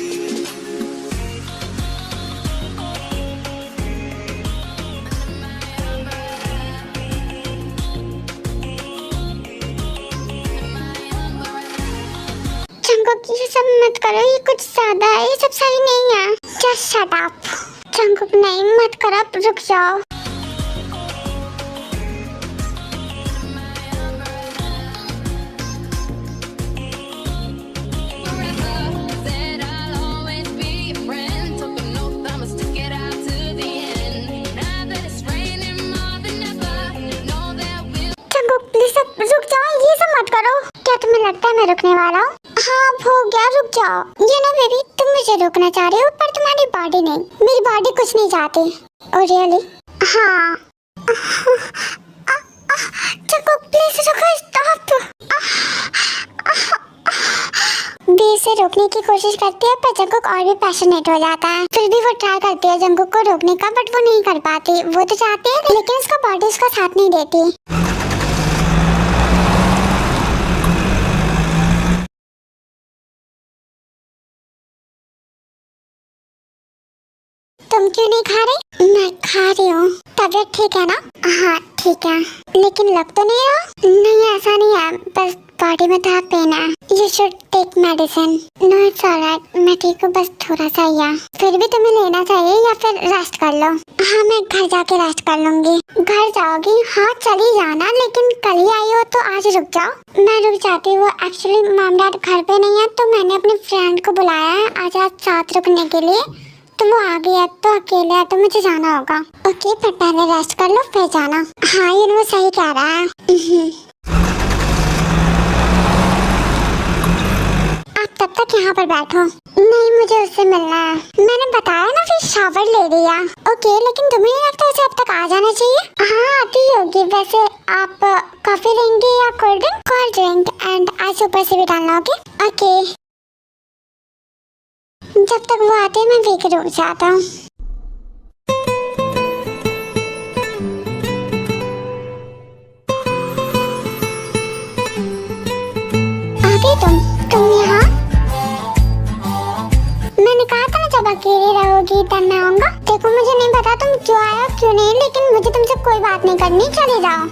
जंकुक ये सब मत करो, ये कुछ ज्यादा है, ये सब सही नहीं है। Just shut up. जंगकुक नहीं, मत करो, रुक जाओ। रुक जाओ, ये सब मत करो। क्या तुम्हें लगता है मैं रुकने वाला हूँ? हाँ हो गया, रुक जाओ। ये ना बेबी, तुम मुझे रोकना चाह रहे हो पर तुम्हारी बॉडी नहीं, मेरी बॉडी कुछ नहीं चाहती। Oh really? हाँ। प्लीज रुको, स्टॉप। बी से रोकने की कोशिश करती है पर जंगकुक और भी पैशनेट हो जाता है। फिर भी वो ट्राई करती है जंगकुक को रोकने का, बट वो नहीं कर पाती। वो तो चाहती है लेकिन उसका बॉडी उसका साथ नहीं देती। तुम क्यों नहीं खा रही? मैं खा रही हूँ। तबीयत ठीक है ना? हाँ ठीक है, लेकिन लग तो नहीं रहा। नहीं ऐसा नहीं है, बस बॉडी में थोड़ा पेन है। You should take medicine. No it's alright, मैं ठीक हूँ, बस थोड़ा सा ही है। फिर भी तुम्हें लेना चाहिए या फिर रेस्ट कर लो। हाँ मैं घर जाके रेस्ट कर लूंगी। घर जाओगी? हाँ चली जाना, लेकिन कल ही आई हो तो आज रुक जाओ। मैं रुक जाती हूँ, एक्चुअली मॉम डैड घर पे नहीं है तो मैंने अपने फ्रेंड को बुलाया है आज साथ रुकने के लिए। तो वो आ गया तो अकेले है तो मुझे जाना होगा। ओके पर पहले रेस्ट कर लो फिर जाना। हाँ ये वो सही कह रहा है। आप तब तक यहाँ पर बैठो। नहीं मुझे उससे मिलना है। मैंने बताया ना, फिर शावर ले लिया। ओके लेकिन तुम्हें नहीं लगता उसे अब तक आ जाना चाहिए? हाँ आती होगी। वैसे आप कॉफी लेंगे या cold drink? Cold drink and ice ऊपर से भी डालना। ओके जब तक वो आते हैं मैं वीक रुक जाता हूँ। आ गई तुम यहाँ? मैंने कहा था ना जब अकेले रहोगी तब मैं आऊंगा। देखो मुझे नहीं पता तुम क्यों आए हो क्यों नहीं, लेकिन मुझे तुमसे कोई बात नहीं करनी, चले जाओ।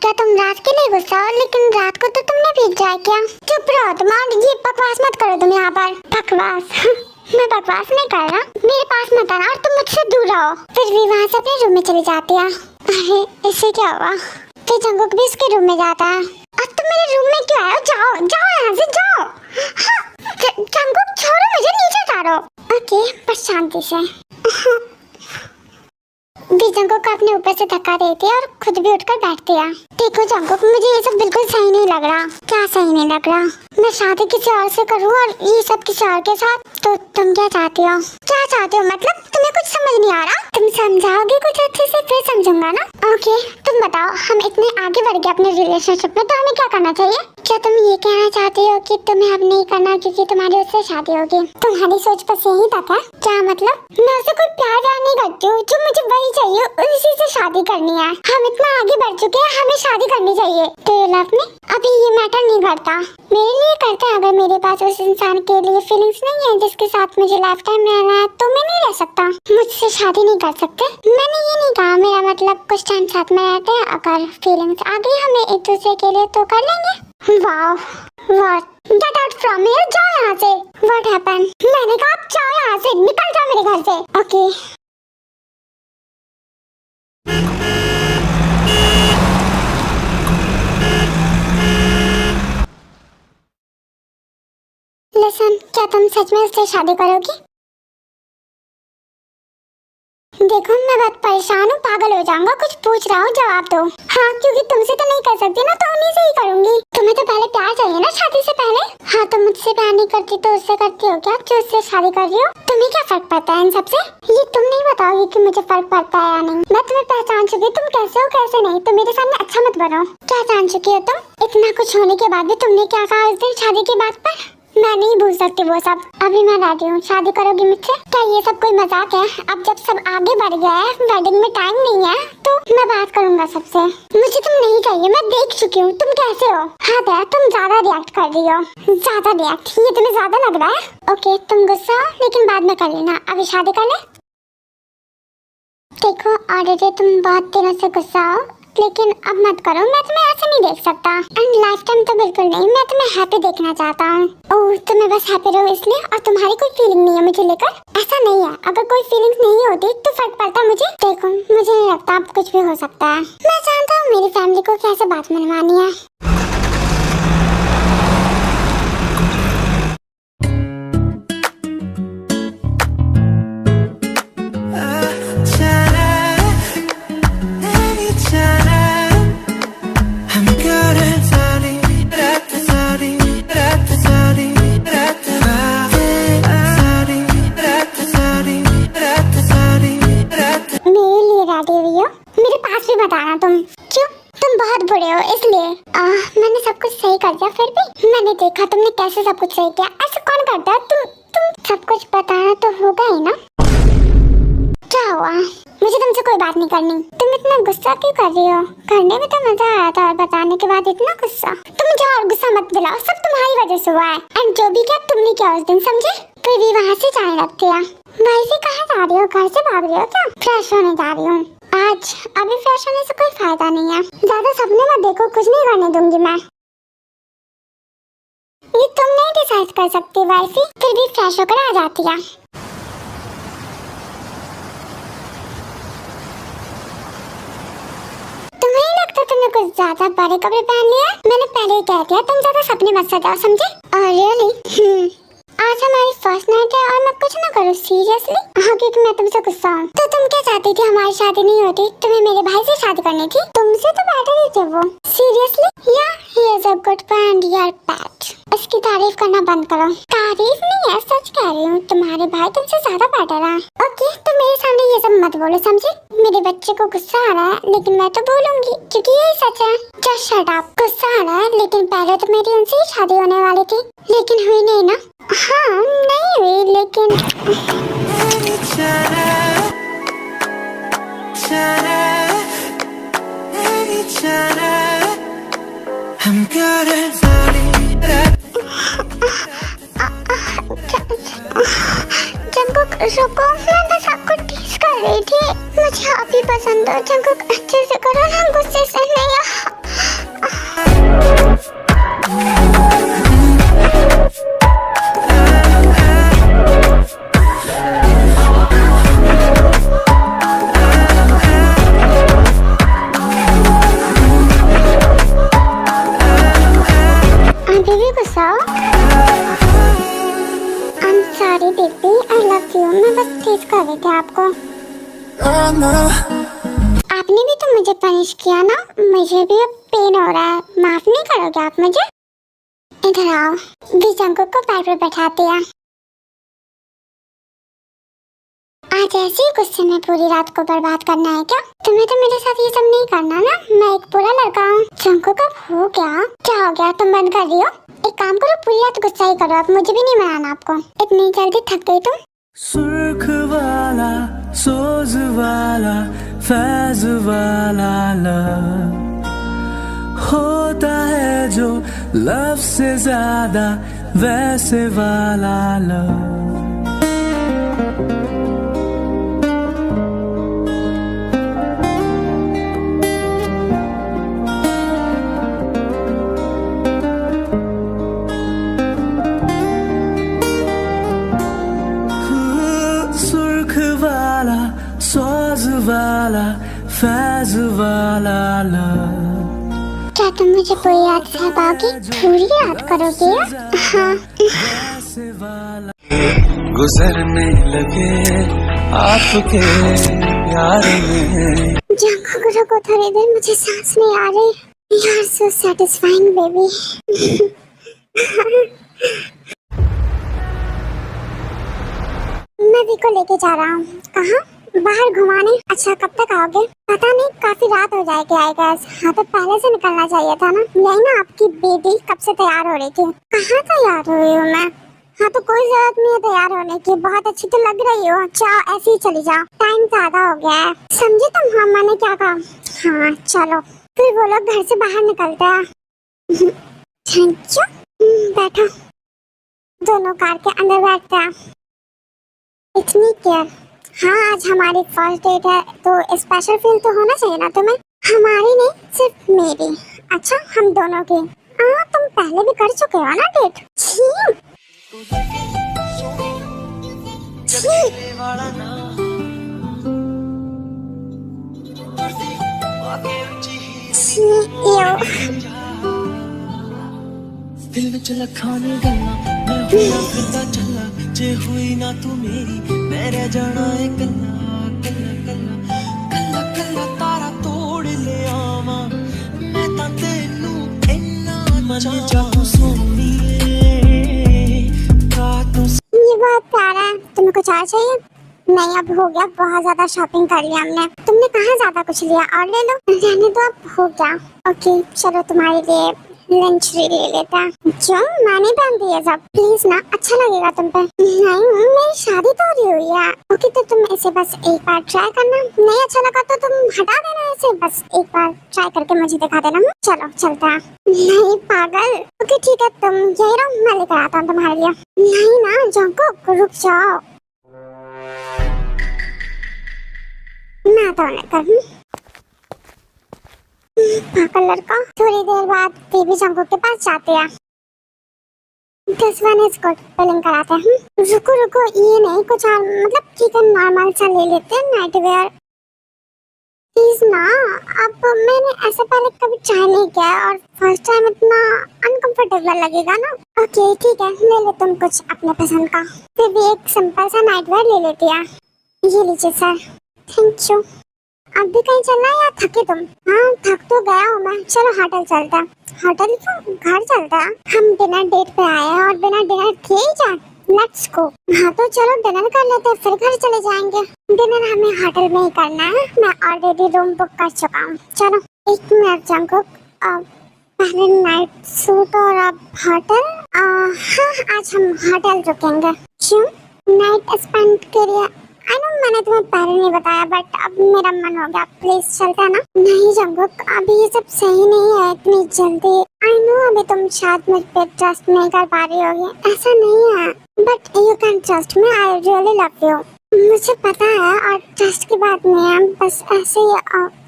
क्या तुम रात के लिए गुस्सा हो? लेकिन रात को तो तुमने भीग जाए क्या? चुप रहो तुम, ये बकवास मत करो तुम यहाँ पर। बकवास? मैं बकवास नहीं कर रहा, मेरे पास मत आना और तुम मुझसे दूर रहो। फिर भी वहाँ से अपने रूम में चली जाती है। अरे इससे क्या हुआ? फिर जंगकुक भी उसके रूम में जाता है। अब तुम मेरे रूम में क्यों आए हो? जाओ जाओ यहाँ से जाओ। हाँ, जंगकुक छोड़ो मुझे, नीचे उतारो। ओके पर शांति से। जंगकुक को अपने ऊपर से धक्का देती है और खुद भी उठकर बैठती है। देखो जंगकुक मुझे ये सब बिल्कुल सही नहीं लग रहा। क्या सही नहीं लग रहा? मैं शादी किसी और से करूँ और ये सब किसी और के साथ? तो तुम क्या चाहती हो? क्या चाहते हो मतलब? तुम्हें कुछ समझ नहीं आ रहा? तुम समझाओगे कुछ अच्छे से फिर समझूंगा ना। ओके तुम बताओ, हम इतने आगे बढ़ गए अपने रिलेशनशिप में तो हमें क्या करना चाहिए? क्या तुम ये कहना चाहती हो कि तुम्हें अब नहीं करना क्योंकि तुम्हारी उससे शादी होगी? तुम्हारी सोच बस यही तक है क्या? मतलब मैं उससे कोई प्यार नहीं करती हूँ, जो मुझे वही चाहिए उसी से शादी करनी है। हम इतना आगे बढ़ चुके हैं, हमें शादी करनी चाहिए। तो लव में अभी ये मैटर नहीं करता, मेरे लिए करता है। अगर मेरे पास उस इंसान के लिए फीलिंग्स नहीं है जिसके साथ मुझे लाइफ टाइम रहना है तो मैं नहीं रह सकता, मुझसे शादी नहीं कर सकते। मैंने ये नहीं कहा, मेरा मतलब कुछ टाइम साथ में रहते हैं, अगर फीलिंग्स आ गई हमें एक दूसरे के लिए तो कर लेंगे। Wow what, get out from here, जाओ यहाँ से। What happened? मैंने कहा आप जाओ यहाँ से, निकल जाओ मेरे घर से। ओके लिसन, क्या तुम सच में उससे शादी करोगी? देखो मैं बहुत परेशान हूँ, पागल हो जाऊंगा, कुछ पूछ रहा हूँ जवाब दो। हाँ क्योंकि तुमसे तो नहीं कर सकती ना, तो उन्हीं से ही करूंगी। तुम्हें तो पहले प्यार चाहिए ना शादी से पहले। हाँ तो मुझसे प्यार नहीं करती तो उससे करती हो क्या, जो उससे शादी कर रही हो? तुम्हें क्या फर्क पड़ता है इन सबसे? ये तुम नहीं बताओगी कि मुझे फर्क पड़ता है या नहीं। मैं तुम्हें पहचान चुकी, तुम कैसे हो कैसे नहीं, तो मेरे सामने अच्छा मत बनो। क्या जान चुकी हो तुम? इतना कुछ होने के बाद भी तुमने क्या कहा उस दिन शादी की बात पर? मैं नहीं भूल सकती वो सब। अभी मैं रेडी हूँ, शादी करोगी मुझसे? क्या ये सब कोई मजाक है? अब जब सब आगे बढ़ गया है, वेडिंग में टाइम नहीं है, तो मैं बात करूंगा सबसे। मुझे तुम नहीं चाहिए, मैं देख चुकी हूँ तुम कैसे हो। हाँ दया, तुम ज्यादा रिएक्ट कर रही हो, ज्यादा रिएक्ट, ये तुम्हें ज्यादा लग रहा है। ओके तुम गुस्सा हो लेकिन बाद में कर लेना, अभी शादी कर ले। देखो ऑलरेडी तुम बहुत दिनों से गुस्सा हो, लेकिन अब मत करो, मैं तुम्हें ऐसे नहीं देख सकता। एंड लाइफ टाइम तो बिल्कुल नहीं, मैं तुम्हें हैप्पी देखना चाहता हूँ। ओह तुम्हें बस हैप्पी रहो इसलिए, और तुम्हारी कोई फीलिंग नहीं है मुझे लेकर? ऐसा नहीं है, अगर कोई फीलिंग नहीं होती तो फर्क पड़ता मुझे? देखो मुझे नहीं लगता अब कुछ भी हो सकता है। मैं जानता हूँ मेरी फैमिली को कैसे बात मनवानी है। मेरे पास भी बताना तुम। क्यों? तुम बहुत बुरे हो इसलिए। मैंने सब कुछ सही कर दिया, फिर भी मैंने देखा तुमने कैसे सब कुछ सही किया। ऐसा कौन करता है? तुम सब कुछ बताना तो होगा ही ना। क्या हुआ? मुझे तुमसे कोई बात नहीं करनी। तुम इतना गुस्सा क्यों कर रही हो? करने में तो मजा आया था और बताने के बाद इतना गुस्सा। तुम मुझे और गुस्सा मत दिलाओ, सब तुम्हारी वजह से हुआ है। एंड जो भी किया तुमने किया उस दिन, समझे? फिर भी वहाँ से जाने लगती है। वैसे कहाँ जा रही हो? घर से भाग रही हो क्या? फ्रेश होने जा रही हूँ। आज अभी फ्रेश होने से कोई फायदा नहीं है। ज्यादा सपने मत देखो, कुछ नहीं करने दूंगी मैं। ये तुम नहीं डिसाइड कर सकती वाइफी, फिर भी फ्रेश होकर आ जाती है। तुम्हें लगता तुमने कुछ ज्यादा बड़े कपड़े पहन लिए? मैंने पहले ही कह दिया तुम ज्यादा सपने मत सजाओ, समझे? रियली? आज हमारी फर्स्ट नाइट है और मैं कुछ ना करूँ सीरियसली? हाँ, क्योंकि मैं तुमसे गुस्सा हूँ। तो तुम क्या चाहती थी? हमारी शादी नहीं होती, तुम्हें मेरे भाई से शादी करनी थी? तुमसे तो बेटर ही थे वो। सीरियसली? या he is a good boy and you are bad. इसकी तारीफ करना बंद करो। तारीफ नहीं है, सच कह रही हूँ। तुम्हारे भाई तुमसे ज्यादा बेटर है। ओके, तो मेरे सामने ये सब मत बोलो, समझे? मेरे बच्चे को गुस्सा आ रहा है लेकिन मैं तो बोलूंगी क्योंकि यही सच है। Just shut up. गुस्सा आ रहा है लेकिन पहले तो मेरी उनसे ही शादी होने वाली थी, लेकिन हुई नहीं ना। हाँ, नहीं हुई लेकिन जंकुक रुको, मैं बस आपको टीज कर रही थी। मुझे आप ही पसंद हो। जंकुक अच्छे से करो ना, गुस्से से नहीं। अभी भी गुस्सा हो? I'm sorry baby, I love you। मैं बस टीज कर रही थी आपको। आपने भी तो मुझे पनिश किया ना, मुझे भी अब पेन हो रहा है। माफ नहीं करोगे आप मुझे? इधर आओ, जंकुक को पैर पे बैठाते हैं। आज ऐसे ही गुस्से में पूरी रात को बर्बाद करना है क्या? तुम्हें तो मेरे साथ ये सब नहीं करना ना, मैं एक बुरा लड़का हूँ। जंकुक अब हो गया? क्या हो गया? तुम बंद कर रही हो? एक काम करो, पूरी रात गुस्सा ही करो, अब मुझे भी नहीं मनाना आपको। इतनी जल्दी थक गई तुम? सुर्ख वाला, सोज वाला, फैज वाला लव होता है जो लव से ज्यादा वैसे वाला लव। वाला, फैज वाला लव। क्या तुम मुझे पूरी रात सहबाओगी? पूरी रात करोगे? हाँ। गुजरने लगे आपके प्यार में। जंकुक रुको थोड़ी देर, मुझे सांस नहीं आ रही। You are so satisfying baby। मैं भी को लेके जा रहा हूँ। कहाँ? बाहर घुमाने। अच्छा, कब तक आओगे? पता नहीं, काफी रात हो जाएगी आई गेस। हाँ, तो पहले से निकलना चाहिए था ना। यही ना आपकी बेबी कब से तैयार हो रही थी। कहाँ तैयार हो रही हूँ मैं? हाँ, तो कोई जरूरत नहीं है तैयार होने की, बहुत अच्छी तो लग रही हो। जाओ, ऐसे ही चली जाओ, टाइम ज्यादा हो गया है। समझे तुम? हाँ, मैंने क्या कहा? हाँ चलो। फिर वो लोग घर से बाहर निकलते हैं। Thank you. बैठो, दोनों कार के अंदर बैठते हैं। इतनी केयर। हाँ, आज हमारी फर्स्ट डेट है तो स्पेशल फील तो होना चाहिए ना तुम्हें। हमारी नहीं, सिर्फ मेरी। अच्छा, हम दोनों की। हाँ, तुम पहले भी कर चुके हो ना डेट। छी। दिल विच लखाने गल्ला मैं होना फिरदा चला जे हुई ना तू मेरी मैं रह जाना है कल्ला कल्ला कल्ला कल्ला कल्ला तारा तोड़ ले आवा मैं तां तेनू इन्ना चाहूं सोनिए का तू ये बहुत प्यारा है। तुम्हें कुछ और चाहिए? नहीं, अब हो गया, बहुत ज्यादा शॉपिंग कर लिया हमने। तुमने कहाँ ज्यादा कुछ लिया, और ले लो। रहने दो, अब हो गया। ओके चलो, तुम्हारे लिए लंच ले लेता। जो मैंने पहन दिया सब, प्लीज ना, अच्छा लगेगा तुम पे। नहीं, मेरी शादी तो हो रही है। ओके तो तुम इसे बस एक बार ट्राई करना, नहीं अच्छा लगा तो तुम हटा देना इसे, बस एक बार ट्राई करके मुझे दिखा देना। चलो चलता है। नहीं पागल। ओके ठीक है, तुम यही रहो, मैं लेकर आता हूँ तुम्हारे लिए। नहीं ना जंकुक, रुक जाओ, मैं तो लेकर पागल लड़का। थोड़ी देर बाद बेबी जंकुक के पास जाते हैं। This one is good, filling कराते हैं। रुको रुको, ये नहीं, कुछ और, मतलब चिकन नॉर्मल सा ले लेते हैं, नाइट वेयर प्लीज ना। अब मैंने ऐसे पहले कभी ट्राई नहीं किया और फर्स्ट टाइम इतना अनकंफर्टेबल लगेगा ना। ओके ठीक है, ले लो तुम कुछ अपने पसंद का। फिर भी एक सिंपल सा नाइट वेयर ले लेती है। ये लीजिए सर। Thank you. अब भी कहीं चलना है या थके तुम? हाँ थक तो गया हूँ मैं। चलो होटल चलता है। होटल क्यों, घर चलता है। हम डिनर डेट पे आए हैं और बिना डिनर किए ही जाए। Let's go. हाँ तो चलो डिनर कर लेते हैं, फिर घर चले जाएंगे। डिनर हमें होटल में ही करना है, मैं ऑलरेडी रूम बुक कर चुका हूँ। चलो एक मिनट जंकुक, पहले नाइट सूट और अब होटल। हाँ आज हम होटल रुकेंगे। क्यों? नाइट स्पेंड के लिए। आई नो मैंने तुम्हें पहले नहीं बताया, बट अब मेरा मन हो गया, प्लीज चलता है ना। नहीं जंकुक, अभी ये सब सही नहीं है इतनी जल्दी। आई नो अभी तुम शायद मुझ पे ट्रस्ट नहीं कर पा रही होगी, ऐसा नहीं है, but you can trust me, I really love you. मुझे पता है, और ट्रस्ट की बात नहीं है, बस ऐसे ही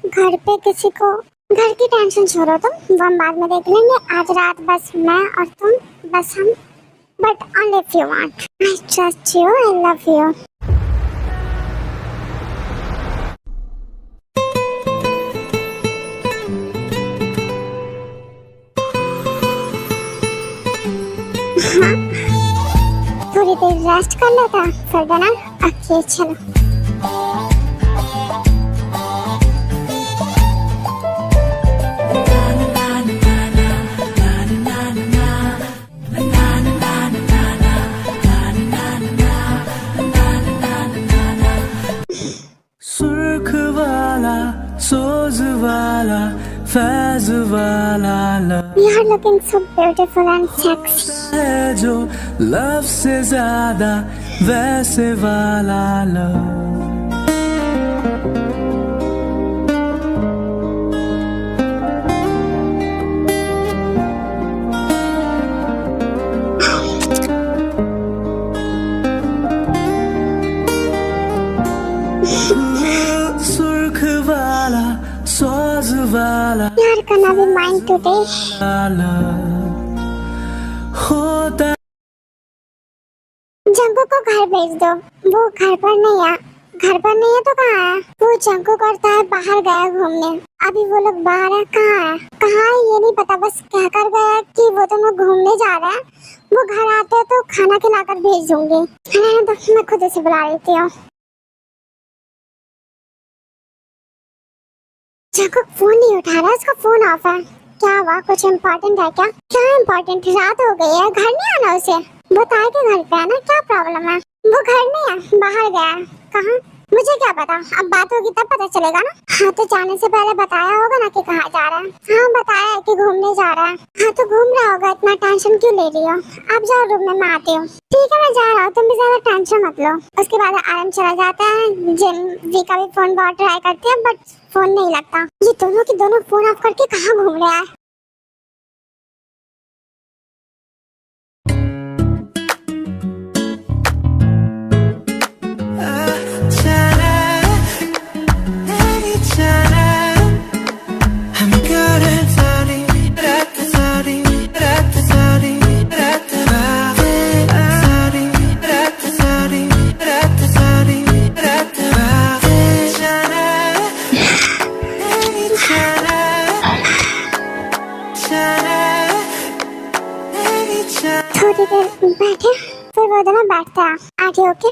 घर पे किसी को, घर की टेंशन छोड़ो तुम, वो हम बाद में देख लेंगे। आज रात बस मैं और तुम, बस हम, but only if you want. I trust you, I love you. थोड़ी देर रेस्ट कर लेता, फिर देना। ओके चलो। सुर्ख वाला, सोज वाला, फैज वाला love You are looking so beautiful and sexy. है जो लव से ज्यादा वैसे वाला लव। सुर्ख वाला, सोज वाला You're gonna be mine today. होता। जंकुक को घर भेज दो, वो घर पर नहीं है। घर पर नहीं है तो कहाँ है? वो जंकुक और तार बाहर गया घूमने। अभी वो लोग बाहर है, कहाँ है? कहाँ है ये नहीं पता, बस कहकर गया कि वो दोनों घूमने जा रहे हैं। वो घर आते हैं तो खाना खिलाकर भेज दूंगी। तो मैं खुद उसे बुला लेती हूँ। जंकुक फोन नहीं उठा रहा, उसका फोन ऑफ है। क्या हुआ, कुछ इम्पोर्टेंट है क्या? क्या इम्पोर्टेंट? रात हो गई है, घर नहीं आना उसे? वो ताई के घर पे है ना, क्या प्रॉब्लम है? वो घर नहीं है, बाहर गया है। कहाँ? मुझे क्या पता, अब बात होगी तब पता चलेगा ना। हाँ तो जाने से पहले बताया होगा ना कि कहाँ जा रहा है। हाँ बताया है कि घूमने जा रहा है। हाँ तो घूम रहा होगा, इतना टेंशन क्यों ले रही हो? आप जाओ रूम में, मैं आती हूँ। ठीक है मैं जा रहा हूँ, तुम भी ज्यादा टेंशन मत लो। उसके बाद आराम चला जाता है जिम। वी का भी फोन बहुत ट्राई करती है बट फोन नहीं लगता। ये दोनों की दोनों फोन ऑफ करके कहाँ घूम रहा है? बैठे, फिर वो दोनों बैठते हैं। आगे ओके?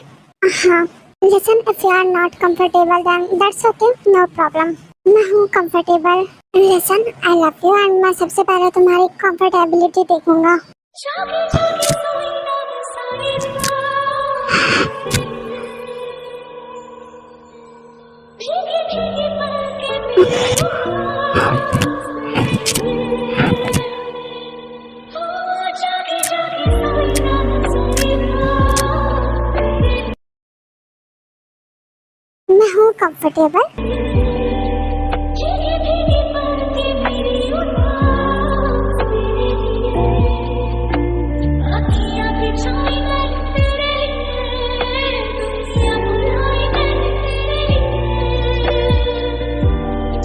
हाँ। Listen, if you are not comfortable, then that's okay, no problem. मैं हूँ comfortable. Listen, I love you and मैं सबसे पहले तुम्हारी comfortability देखूंगा। मैं हूँ कंफर्टेबल।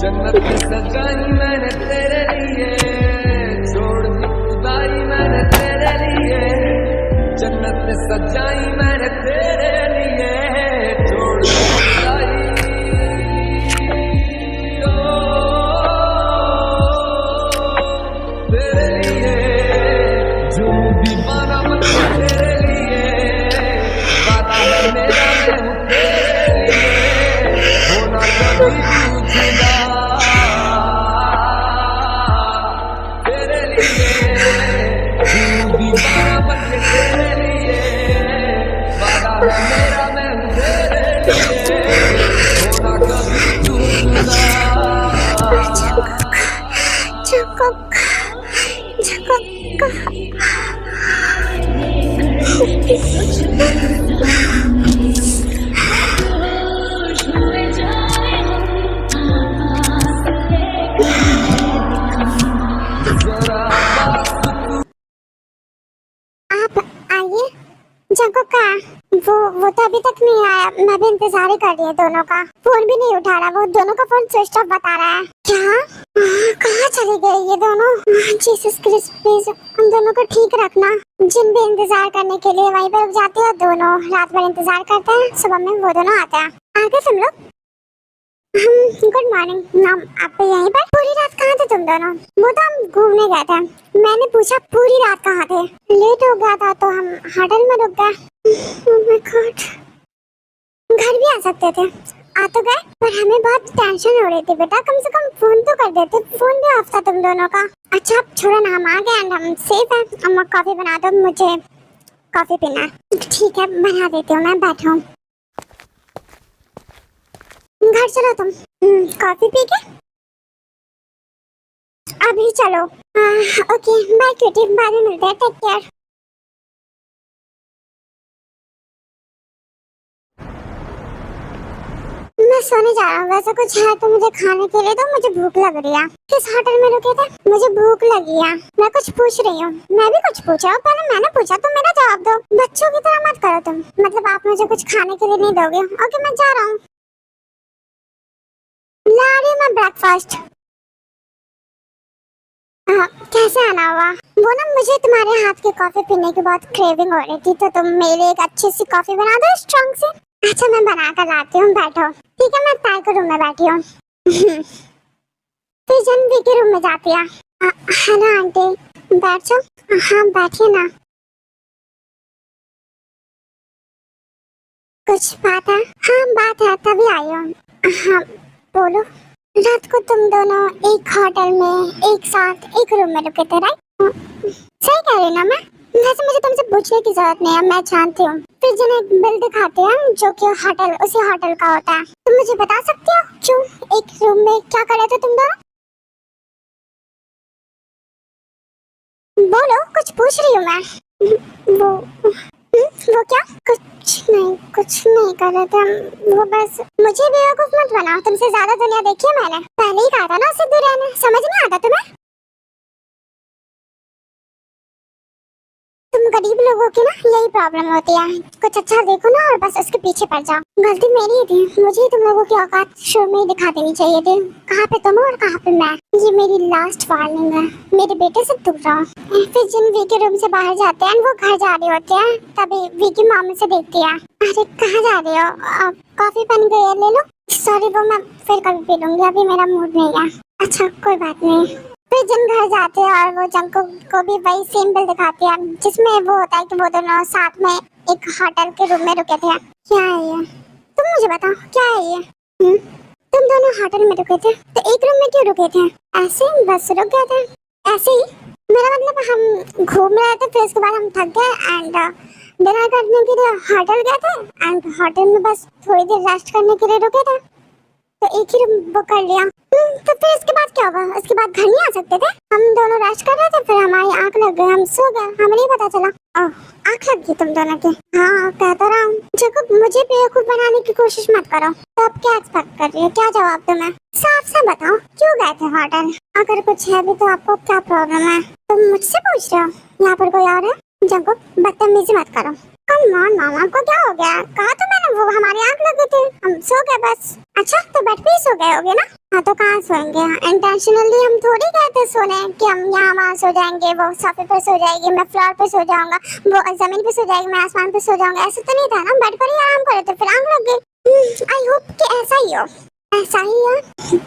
जन्नत सजाई मैंने तेरे लिए, छोड़ दी खुदाई मैंने तेरे लिए। जन्नत सजाई मैंने तेरे लिए, छोड़ दी खुदाई। तेरे लिए जो दीवाना बन तेरे लिए, वादा है मेरा मैं हूँ तेरे लिए, होना कभी जुदा। आप आइए। जंकुक का वो तो अभी तक नहीं आया। मैं भी इंतजार ही कर रही है दोनों का। फोन भी नहीं उठा रहा, वो दोनों का फोन स्विच ऑफ बता रहा है। क्या? कहाँ चले गए ये दोनों? जीसस क्राइस्ट प्लीज हम दोनों को ठीक रखना। जिन भी इंतजार करने के लिए वहीं पर रुक जाते हैं, दोनों रात भर इंतजार करते हैं, सुबह में वो दोनों आते हैं। आगे तुम लोग। गुड मॉर्निंग मैम, आप यहीं पर? पूरी रात कहाँ थे तुम दोनों? वो तो हम घूमने गए थे। मैंने पूछा पूरी रात कहाँ थे? लेट हो गया था तो हम होटल में रुक गए। Oh my God, घर भी आ सकते थे, आ तो गए, पर हमें बहुत टेंशन हो रही थी बेटा। कम से कम फोन तो कर देते। फोन भी ऑफ था तुम दोनों का। अच्छा अब छोड़ो ना, हम आ गए एंड हम सेफ है। अम्मा कॉफी बना दो, मुझे कॉफी पीना है। ठीक है बना देती हूँ, मैं बैठा हूँ। घर चलो तुम। कॉफी पी के अभी चलो। ओके बाय क्यूटी, बाद में मिलते हैं, टेक केयर। मैं सोने जा रहा हूँ। वैसे कुछ है तो मुझे खाने के लिए दो, मुझे भूख लग रही है। किस होटल में रुके थे? मुझे भूख लगी है। मैं कुछ पूछ रही हूँ। मैं भी कुछ पूछ रहा हूँ, पहले मैंने पूछा, तुम मेरा जवाब दो। बच्चों की तरह मत करो तुम। मतलब आप मुझे कुछ खाने के लिए नहीं दोगे? ओके मैं जा रहा हूँ। ला रही हूँ मैं ब्रेकफास्ट। कैसे आना हुआ? वो ना मुझे तुम्हारे हाथ की कॉफी पीने की बहुत क्रेविंग हो रही थी, तो तुम मेरे एक अच्छी सी कॉफी बना दो स्ट्रॉन्ग सी। अच्छा मैं बना कर लाती हूँ, बैठो। ठीक है मैं ताई के रूम में बैठी हूँ। फिर जनवी के रूम में जाती है। हेलो आंटी, बैठ जाओ। हाँ बैठिए ना। कुछ बात है? हाँ बात है, तभी आई हूँ। हाँ बोलो। रात को तुम दोनों एक होटल में एक साथ एक रूम में रुके थे राइट? सही कह रही ना मैं? वैसे मुझे तुमसे पूछने की जरूरत नहीं है, मैं जानती हूँ। फिर जिन्हें एक बिल दिखाते हैं जो कि होटल उसी होटल का होता है, तुम मुझे बता सकते हो क्यों एक रूम में क्या कर रहे थे तुम दोनों? बोलो, कुछ पूछ रही हूँ मैं। वो क्या? कुछ नहीं कर रहे थे हम। वो बस मुझे बेवकूफ मत बनाओ, तुमसे ज्यादा दुनिया देखी है मैंने। पहले ही कहा था ना उससे दूर रहना। समझ नहीं आता तुम्हें? तुम गरीब लोगों की ना यही प्रॉब्लम होती है। कुछ अच्छा देखो ना और बस उसके पीछे पड़ जाओ। गलती मेरी ही थी, मुझे ही तुम लोगों की औकात शुरू में ही दिखा देनी चाहिए थी। कहाँ पे तुम और कहाँ पे मैं। ये मेरी लास्ट वार्निंग है, मेरे बेटे से दूर रहो। फिर जिन वी के रूम से बाहर जाते हैं वो घर जा रहे होते हैं, तभी वी की मॉम से देखती है। अरे कहाँ जा रहे हो? कॉफी बन गई है, ले लो। सॉरी वो मैं फिर कभी पी लूंगी, अभी मेरा मूड नहीं है। अच्छा कोई बात नहीं। फिर जिन घर जाते हैं और वो जंकुक को भी वही सेम बिल दिखाती है जिसमें वो होता है कि वो दोनों साथ में एक होटल के रूम में रुके थे। क्या है ये? तुम मुझे बताओ क्या है ये? तुम दोनों होटल में रुके थे तो एक रूम में क्यों रुके थे? ऐसे ही बस रुक गए थे ऐसे ही? मेरा मतलब हम घूम रहे थे फिर उसके बाद हम थक गए एंड डिनर करने के लिए होटल गए थे एंड होटल में बस थोड़ी देर रेस्ट करने के लिए रुके थे तो एक ही रूम बुक कर लिया। तो फिर इसके बाद क्या हुआ? उसके बाद घर नहीं आ सकते थे? हम दोनों रेस्ट कर रहे थे फिर हमारी आंख लग गई, हम सो गए, हमें नहीं पता चला। आंख लग गई तुम दोनों की? हाँ कहता रहा हूँ। जब मुझे बेवकूफ बनाने की कोशिश मत करो। तो अब क्या एक्सपेक्ट कर रही हो? क्या जवाब दूं मैं? साफ साफ बताओ क्यों गए थे होटल? अगर कुछ है भी तो आपको क्या प्रॉब्लम है? तुम मुझसे पूछ रहे हो? यहाँ पर कोई और है? जब बदतमीजी मत करो। कम ऑन मामा, आपको क्या हो गया? कहा तो मैंने, वो हमारी आंख लग गई थी, हम सो गए बस। अच्छा तो बेड पे ही सो गए होगे ना? हाँ तो कहाँ सोएंगे? इंटेंशनली हम थोड़ी गए थे सोने कि हम यहाँ वहाँ सो जाएंगे, वो सोफे पे सो जाएगी, मैं फ्लोर पे सो जाऊंगा, वो जमीन पे सो जाएगी, मैं आसमान पे सो जाऊंगा। ऐसा तो नहीं था ना, बेड पर ही आराम करे थे फिर आंख लग गई। आई होप कि ऐसा ही हो, ऐसा ही हो,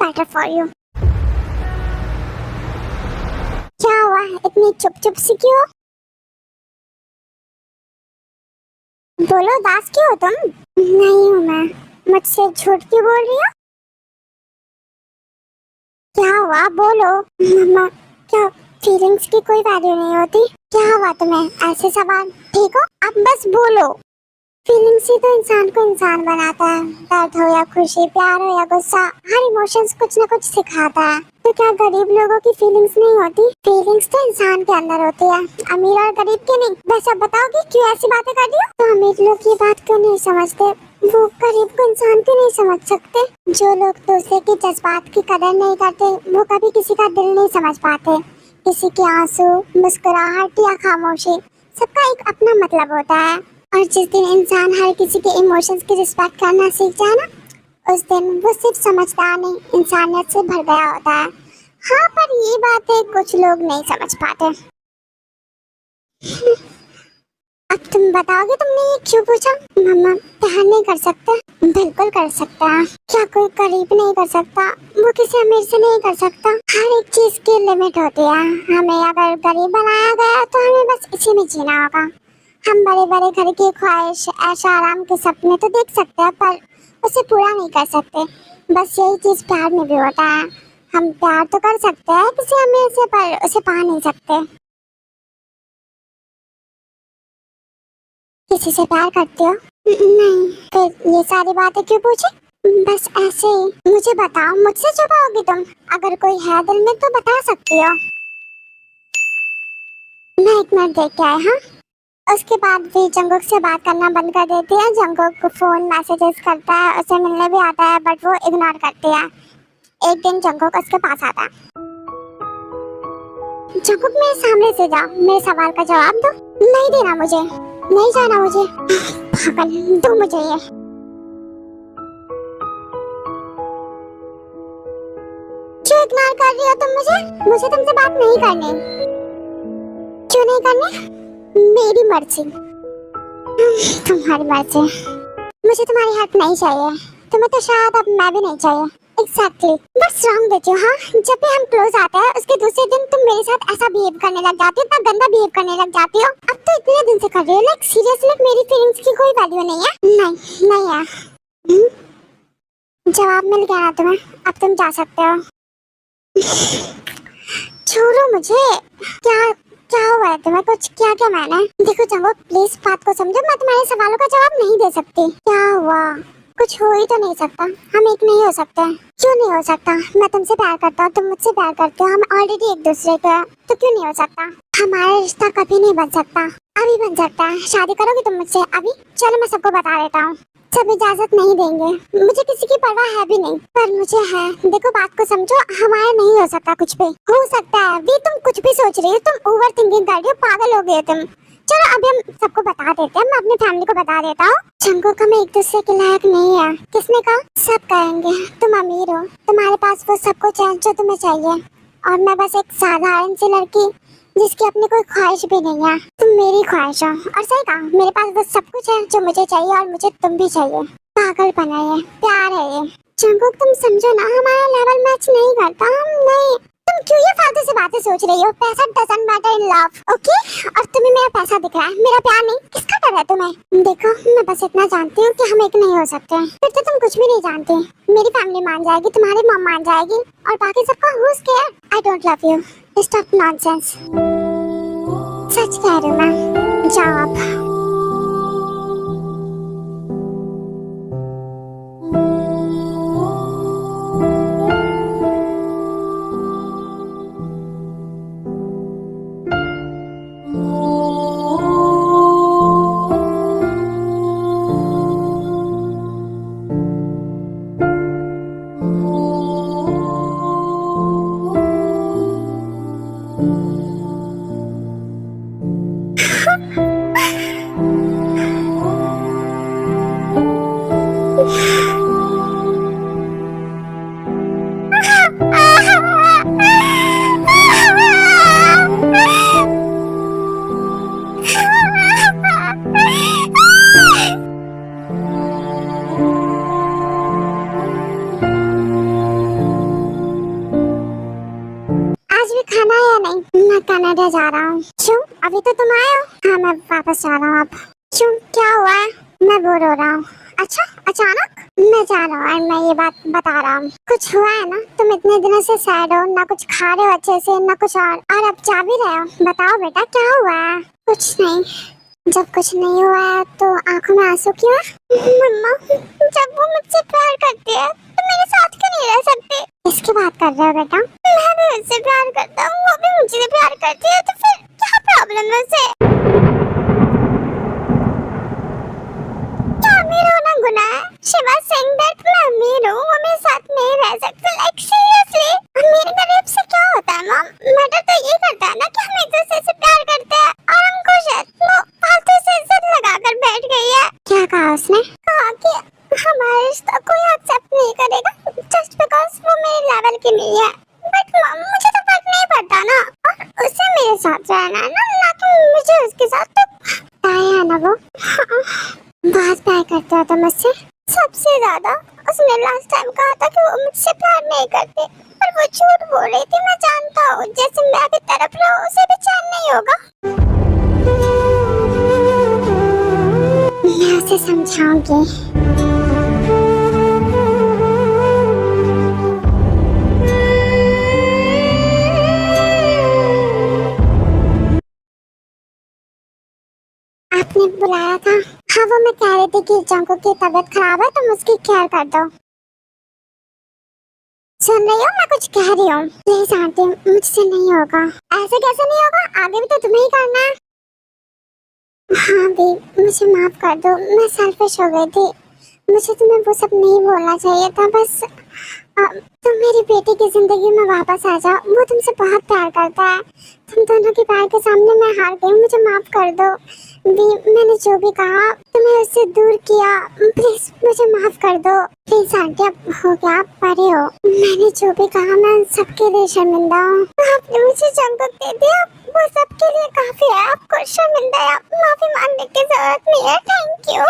बेटर फॉर यू। क्या हुआ इतनी चुप चुप सी क्यों? बोलो, दास क्यों हो तुम? नहीं हूँ मैं। मुझसे झूठ क्यों बोल रही हो? क्या हुआ बोलो। मम्मा क्या फीलिंग्स की कोई वैल्यू नहीं होती? क्या हुआ तुम्हें? ऐसे सवाल ठीक हो? अब बस बोलो। फीलिंग्स ही तो इंसान को इंसान बनाता है। दर्द हो या खुशी, प्यार हो या गुस्सा, हर इमोशंस कुछ न कुछ सिखाता है। तो क्या गरीब लोगों की फीलिंग्स नहीं होती? फीलिंग्स तो इंसान के अंदर होती है, अमीर और गरीब की नहीं। बस अब बताओगी क्यों ऐसी बातें कर रही हो? तो अमीर लोग ये बात क्यों नहीं समझते? वो गरीब को इंसान क्यों नहीं समझ सकते? जो लोग दूसरे के जज्बात की कदर नहीं करते वो कभी किसी का दिल नहीं समझ पाते। किसी के आंसू, मुस्कुराहट या खामोशी, सबका एक अपना मतलब होता है। और जिस दिन इंसान हर किसी के इमोशंस की रिस्पेक्ट करना सीख जाए ना, उस दिन वो सिर्फ समझदार नहीं, इंसानियत से भर गया होता है। हाँ पर ये बातें कुछ लोग नहीं समझ पाते। अब तुम बताओगे तुमने ये क्यों पूछा? मम्मा प्यार नहीं कर सकते? बिल्कुल कर सकता है। क्या कोई गरीब नहीं कर सकता? वो किसी अमीर से नहीं कर सकता। हर एक चीज की लिमिट होती है। हमें अगर गरीब बनाया गया तो हमें बस इसी में जीना होगा। हम बड़े बड़े घर की ख्वाहिश, ऐशो आराम के सपने तो देख सकते हैं पर उसे पूरा नहीं कर सकते। बस यही चीज प्यार में भी होता है। हम प्यार तो कर सकते हैं किसी अमीर से पर उसे पा नहीं सकते। किसी से प्यार करते हो? नहीं। फिर ये सारी बातें क्यों पूछी? बस ऐसे ही। मुझे बताओ, मुझसे छुपाओगी तुम? अगर कोई है दिल में तो बता सकती हो। मैं एक मिनट देख के आया। हाँ उसके बाद भी जंगुक से बात करना बंद कर देती है। जंगुक को फोन मैसेजेस करता है, उसे मिलने भी आता है बट वो इग्नोर करती है। एक दिन जंगुक उसके पास आता है। जंगुक मेरे सामने से जाओ, मेरे सवाल का जवाब दो। नहीं देना मुझे, नहीं जाना मुझे। पागल, दो मुझे ये। क्यों इग्नोर कर रही हो तुम मुझे? मुझे तुमसे बात नहीं करनी। क्यों नहीं करनी? मेरी मर्जी। तुम्हारी मर्जी। मुझे तुम्हारी हेल्प नहीं चाहिए। तुम्हें तो शायद अब मैं भी नहीं चाहिए। एग्जैक्टली। बस रॉन्ग देती हो। हाँ जब भी हम क्लोज आते हैं उसके दूसरे दिन तुम मेरे साथ ऐसा बिहेव करने लग जाती हो, इतना गंदा बिहेव करने लग जाती हो। अब तो इतने दिन से कर रही हो। लाइक सीरियसली मेरी फीलिंग्स की कोई वैल्यू नहीं है? नहीं है। जवाब मिल गया ना तुम्हें, अब तुम जा सकते हो। छोड़ो मुझे। क्या हुआ है तुम्हें? कुछ क्या क्या मैंने? देखो जंगुक प्लीज बात को समझो, मैं तुम्हारे सवालों का जवाब नहीं दे सकती। क्या हुआ? कुछ हो ही तो नहीं सकता। हम एक नहीं हो सकते? क्यों नहीं हो सकता? मैं तुमसे प्यार करता हूँ, तुम मुझसे प्यार करते हो, हम ऑलरेडी एक दूसरे के हैं, तो क्यों नहीं हो सकता? हमारा रिश्ता कभी नहीं बन सकता। अभी बन सकता है। शादी करोगे तुम मुझसे अभी? चलो मैं सबको बता देता हूँ। सब इजाजत नहीं देंगे, मुझे किसी की परवाह है भी नहीं, पर मुझे है। देखो बात को समझो, हमारा नहीं हो सकता कुछ भी। हो सकता है भी, तुम कुछ भी सोच रही हो, तुम ओवर थिंकिंग कर रही हो, पागल हो गए तुम। चलो अभी हम सबको बता देते हैं, मैं अपनी फैमिली को बता देता हूँ। जंगुक हम एक दूसरे के लायक नहीं है। किसने कहा? सब कहेंगे तुम अमीर हो, तुम्हारे पास वो सब कुछ है जो तुम्हें चाहिए, और मैं बस एक साधारण सी लड़की जिसकी अपनी कोई ख्वाहिश भी नहीं है। तुम मेरी ख्वाहिश हो। और सही कहा, मेरे पास वो सब कुछ है जो मुझे चाहिए और मुझे तुम भी चाहिए। पागलपन है ये, प्यार है ये। जंगुक तुम समझो ना, हमारा लेवल मैच नहीं करता। हम नहीं, तुम क्यों ये फालतू से बातें सोच रही हो? पैसा doesn't matter in love, okay? और तुम्हें मेरा पैसा दिख रहा है, मेरा प्यार नहीं। किसका डर है तुम्हें? देखो, मैं बस इतना जानती हूँ कि हम एक नहीं हो सकते। फिर तो तुम कुछ भी नहीं जानती। मेरी फैमिली मान जाएगी, तुम्हारी मॉम मान जाएगी, और बाकी सबका who's care? I don't love you. Stop nonsense. सच कह रही हूँ मैं। जाओ आप। खाना है या नहीं? मैं कनाडा जा रहा हूँ। क्यों? अभी तो तुम आए हो। हाँ, मैं वापस जा रहा हूँ अब। क्यों, क्या हुआ है? मैं बोर हो रहा हूँ। अच्छा, अचानक? मैं जा रहा हूँ और मैं ये बात बता रहा हूँ। कुछ हुआ है ना? तुम इतने दिनों से सैड हो, ना कुछ खा रहे हो अच्छे से, ना कुछ और अब जा भी रहे हो। बताओ बेटा, क्या हुआ है? कुछ नहीं। जब कुछ नहीं हुआ है तो आंखों में आंसू क्यों है? मम्मा, जब वो मुझसे प्यार करती है तो मेरे साथ क्यों नहीं रह सकती? इसकी बात कर रहे हो बेटा? मैं भी उससे प्यार करता हूँ, वो भी मुझसे प्यार करती है, तो फिर क्या प्रॉब्लम है उसे? क्या अमीर होना गुनाह है? शिवा सिंह दैट मैं अमीर हूँ, वो मेरे साथ नहीं रह सकती। लाइक सीरियसली, अमीर गरीब से क्या होता है मॉम? मैटर तो ये करता है ना कि हम एक दूसरे से प्यार करते हैं। और अंकुश है, वो फालतू से इज्जत लगाकर बैठ गई है। क्या कहा उसने? कहा कि हमारे रिश्ता कोई एक्सेप्ट नहीं करेगा जस्ट बिकॉज वो मेरे लेवल की नहीं है। बट मॉम, मुझे तो फर्क नहीं पड़ता ना, और उसे मेरे साथ रहना है ना कि मुझे उसके साथ। तो है ना वो? बहुत प्यार करता था मुझसे, सबसे ज्यादा। उसने लास्ट टाइम कहा था कि वो मुझसे प्यार नहीं करते, पर वो झूठ बोल रही थी। मैं जानता हूँ जैसे मैं भी तरफ रहा उसे भी चैन नहीं होगा। मैं उसे समझाऊंगी। आपने बुलाया था? हाँ, वो मैं कह रही थी कि जंकुक की तबीयत खराब है, तुम उसकी केयर कर दो। सुन रही हो? मैं कुछ कह रही हूँ। प्लीज आंटी, मुझसे नहीं होगा। ऐसे कैसे नहीं होगा? आगे भी तो तुम्हें ही करना है। हाँ भी, मुझे माफ कर दो, मैं सेल्फिश हो गई थी। मुझे तुम्हें वो सब नहीं बोलना चाहिए था। बस तुम मेरी बेटी की जिंदगी में वापस आ जाओ। वो तुमसे बहुत प्यार करता है। तुम दोनों के प्यार के सामने मैं हार गई। मुझे माफ कर दो भी, मैंने जो भी कहा तुम्हें उससे दूर किया। प्लीज मुझे माफ कर दो। प्लीज आंटी, अब हो गया, आप परे हो। मैंने जो भी कहा मैं सबके लिए शर्मिंदा हूँ। आपने मुझे जंकुक दे दिया, वो सबके लिए काफी है। आपको शर्मिंदा है, माफी मांगने की जरूरत नहीं है। Thank you.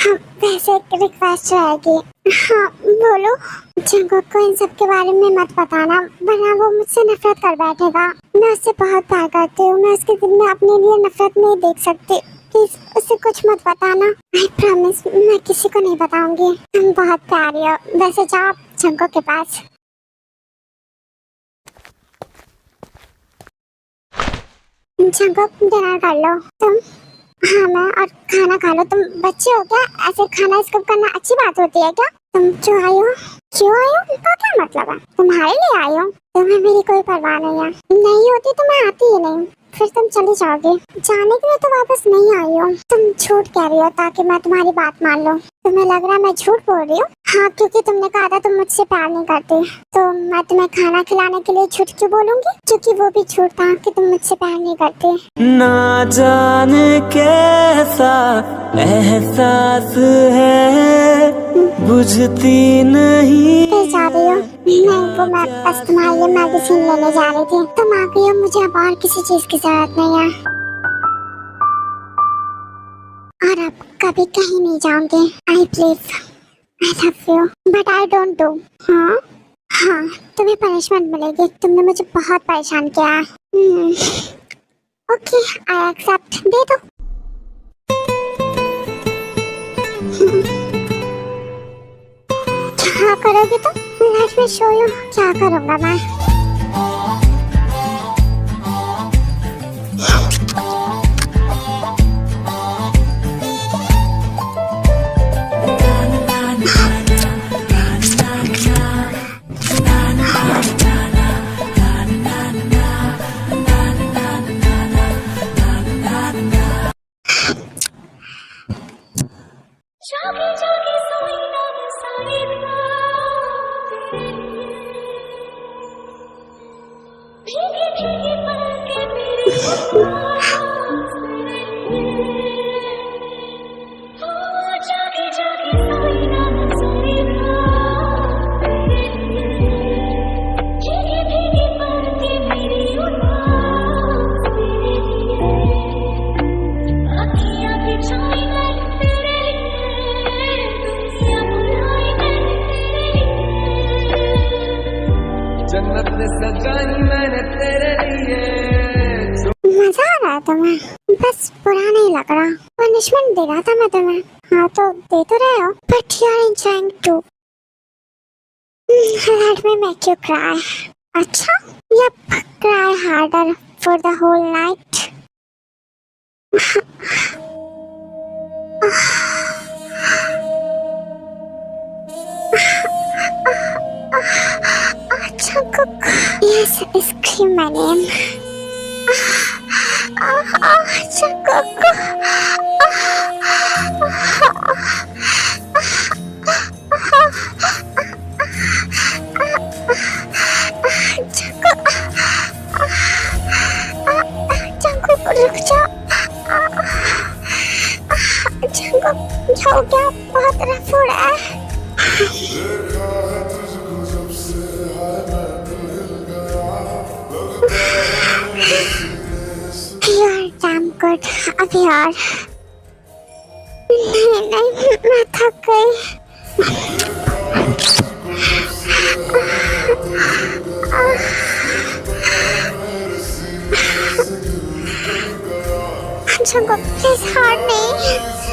हाँ, वैसे एक रिक्वेस्ट रहेगी। हाँ बोलो। जंकुक को इन सब के बारे में मत बताना, वरना वो मुझसे नफरत कर बैठेगा। मैं उससे बहुत प्यार करती हूँ, मैं उसके दिल में अपने लिए नफरत नहीं देख सकती। प्लीज उसे कुछ मत बताना। आई प्रॉमिस, मैं किसी को नहीं बताऊंगी। तुम बहुत प्यारी हो। वैसे जाओ आप जंकुक के पास। जंकुक, डिनर कर लो तुम। हाँ, मैं और खाना खा लो। तुम बच्चे हो क्या? ऐसे खाना स्किप करना अच्छी बात होती है क्या? तुम क्यों आई हो? क्यों आई हो? इनका क्या मतलब है? तुम्हारे लिए आई हो? तुम्हें मेरी कोई परवाह नहीं है। नहीं होती तो मैं आती ही नहीं। फिर तुम चली जाओगे। जाने के लिए तो वापस नहीं आई हो। तुम झूठ कह रही हो ताकि मैं तुम्हारी बात मान लूं। तुम्हें लग रहा है मैं झूठ बोल रही हूँ? हाँ, क्योंकि तुमने कहा था तुम मुझसे प्यार नहीं करती, तो मैं तुम्हें खाना खिलाने के लिए झूठ क्यों बोलूंगी? क्योंकि वो भी झूठ था कि तुम मुझसे प्यार नहीं करती। ना जाने कैसा एहसास है, बुझती नहीं। फिर जा रही हो? नहीं, वो मैं बस तुम्हारे लिए मेडिसिन लेने जा रही थी। तुम आ गई हो, मुझे अब और किसी चीज की जरूरत नहीं है। और अब कभी कहीं नहीं जाऊंगी। I please, I love you, but I don't do. हाँ हाँ, तुम्हें पनिशमेंट मिलेगी, तुमने मुझे बहुत परेशान किया। ओके, आई एक्सेप्ट, दे दो। क्या करोगी तुम? लेट मी शो यू क्या करूँगा मैं। जागे जागे सोई ना मैं सारी रात, भीगे भीगे पलके मेरे पास तेरे लिए। ओ जागे जागे सोई ना मैं सारी रात, भीगे भीगे पलके मेरी उदास तेरे लिए। अखियाँ बिछाई मैंने तेरे लिए, दुनिया बुलाई मैंने तेरे लिए। जन्नत ने सजाई मैंने तेरे लिए। मजा आ रहा है तुम्हें? बस बुरा नहीं लग रहा। पनिशमेंट दे रहा था मैं तुम्हें। हाँ तो दे तो रहे हो, but you are enjoying too. Let me make you cry. अच्छा, yup, cry harder for the whole night. Jungkook, yes, scream my name. Jungkook. Jungkook रुक जाओ। जंकुक हो गया, बहुत रफ हो रहा है। You're damn good, अब यार। नहीं, मैं थक गई। जंकुक, प्लीज हार नहीं।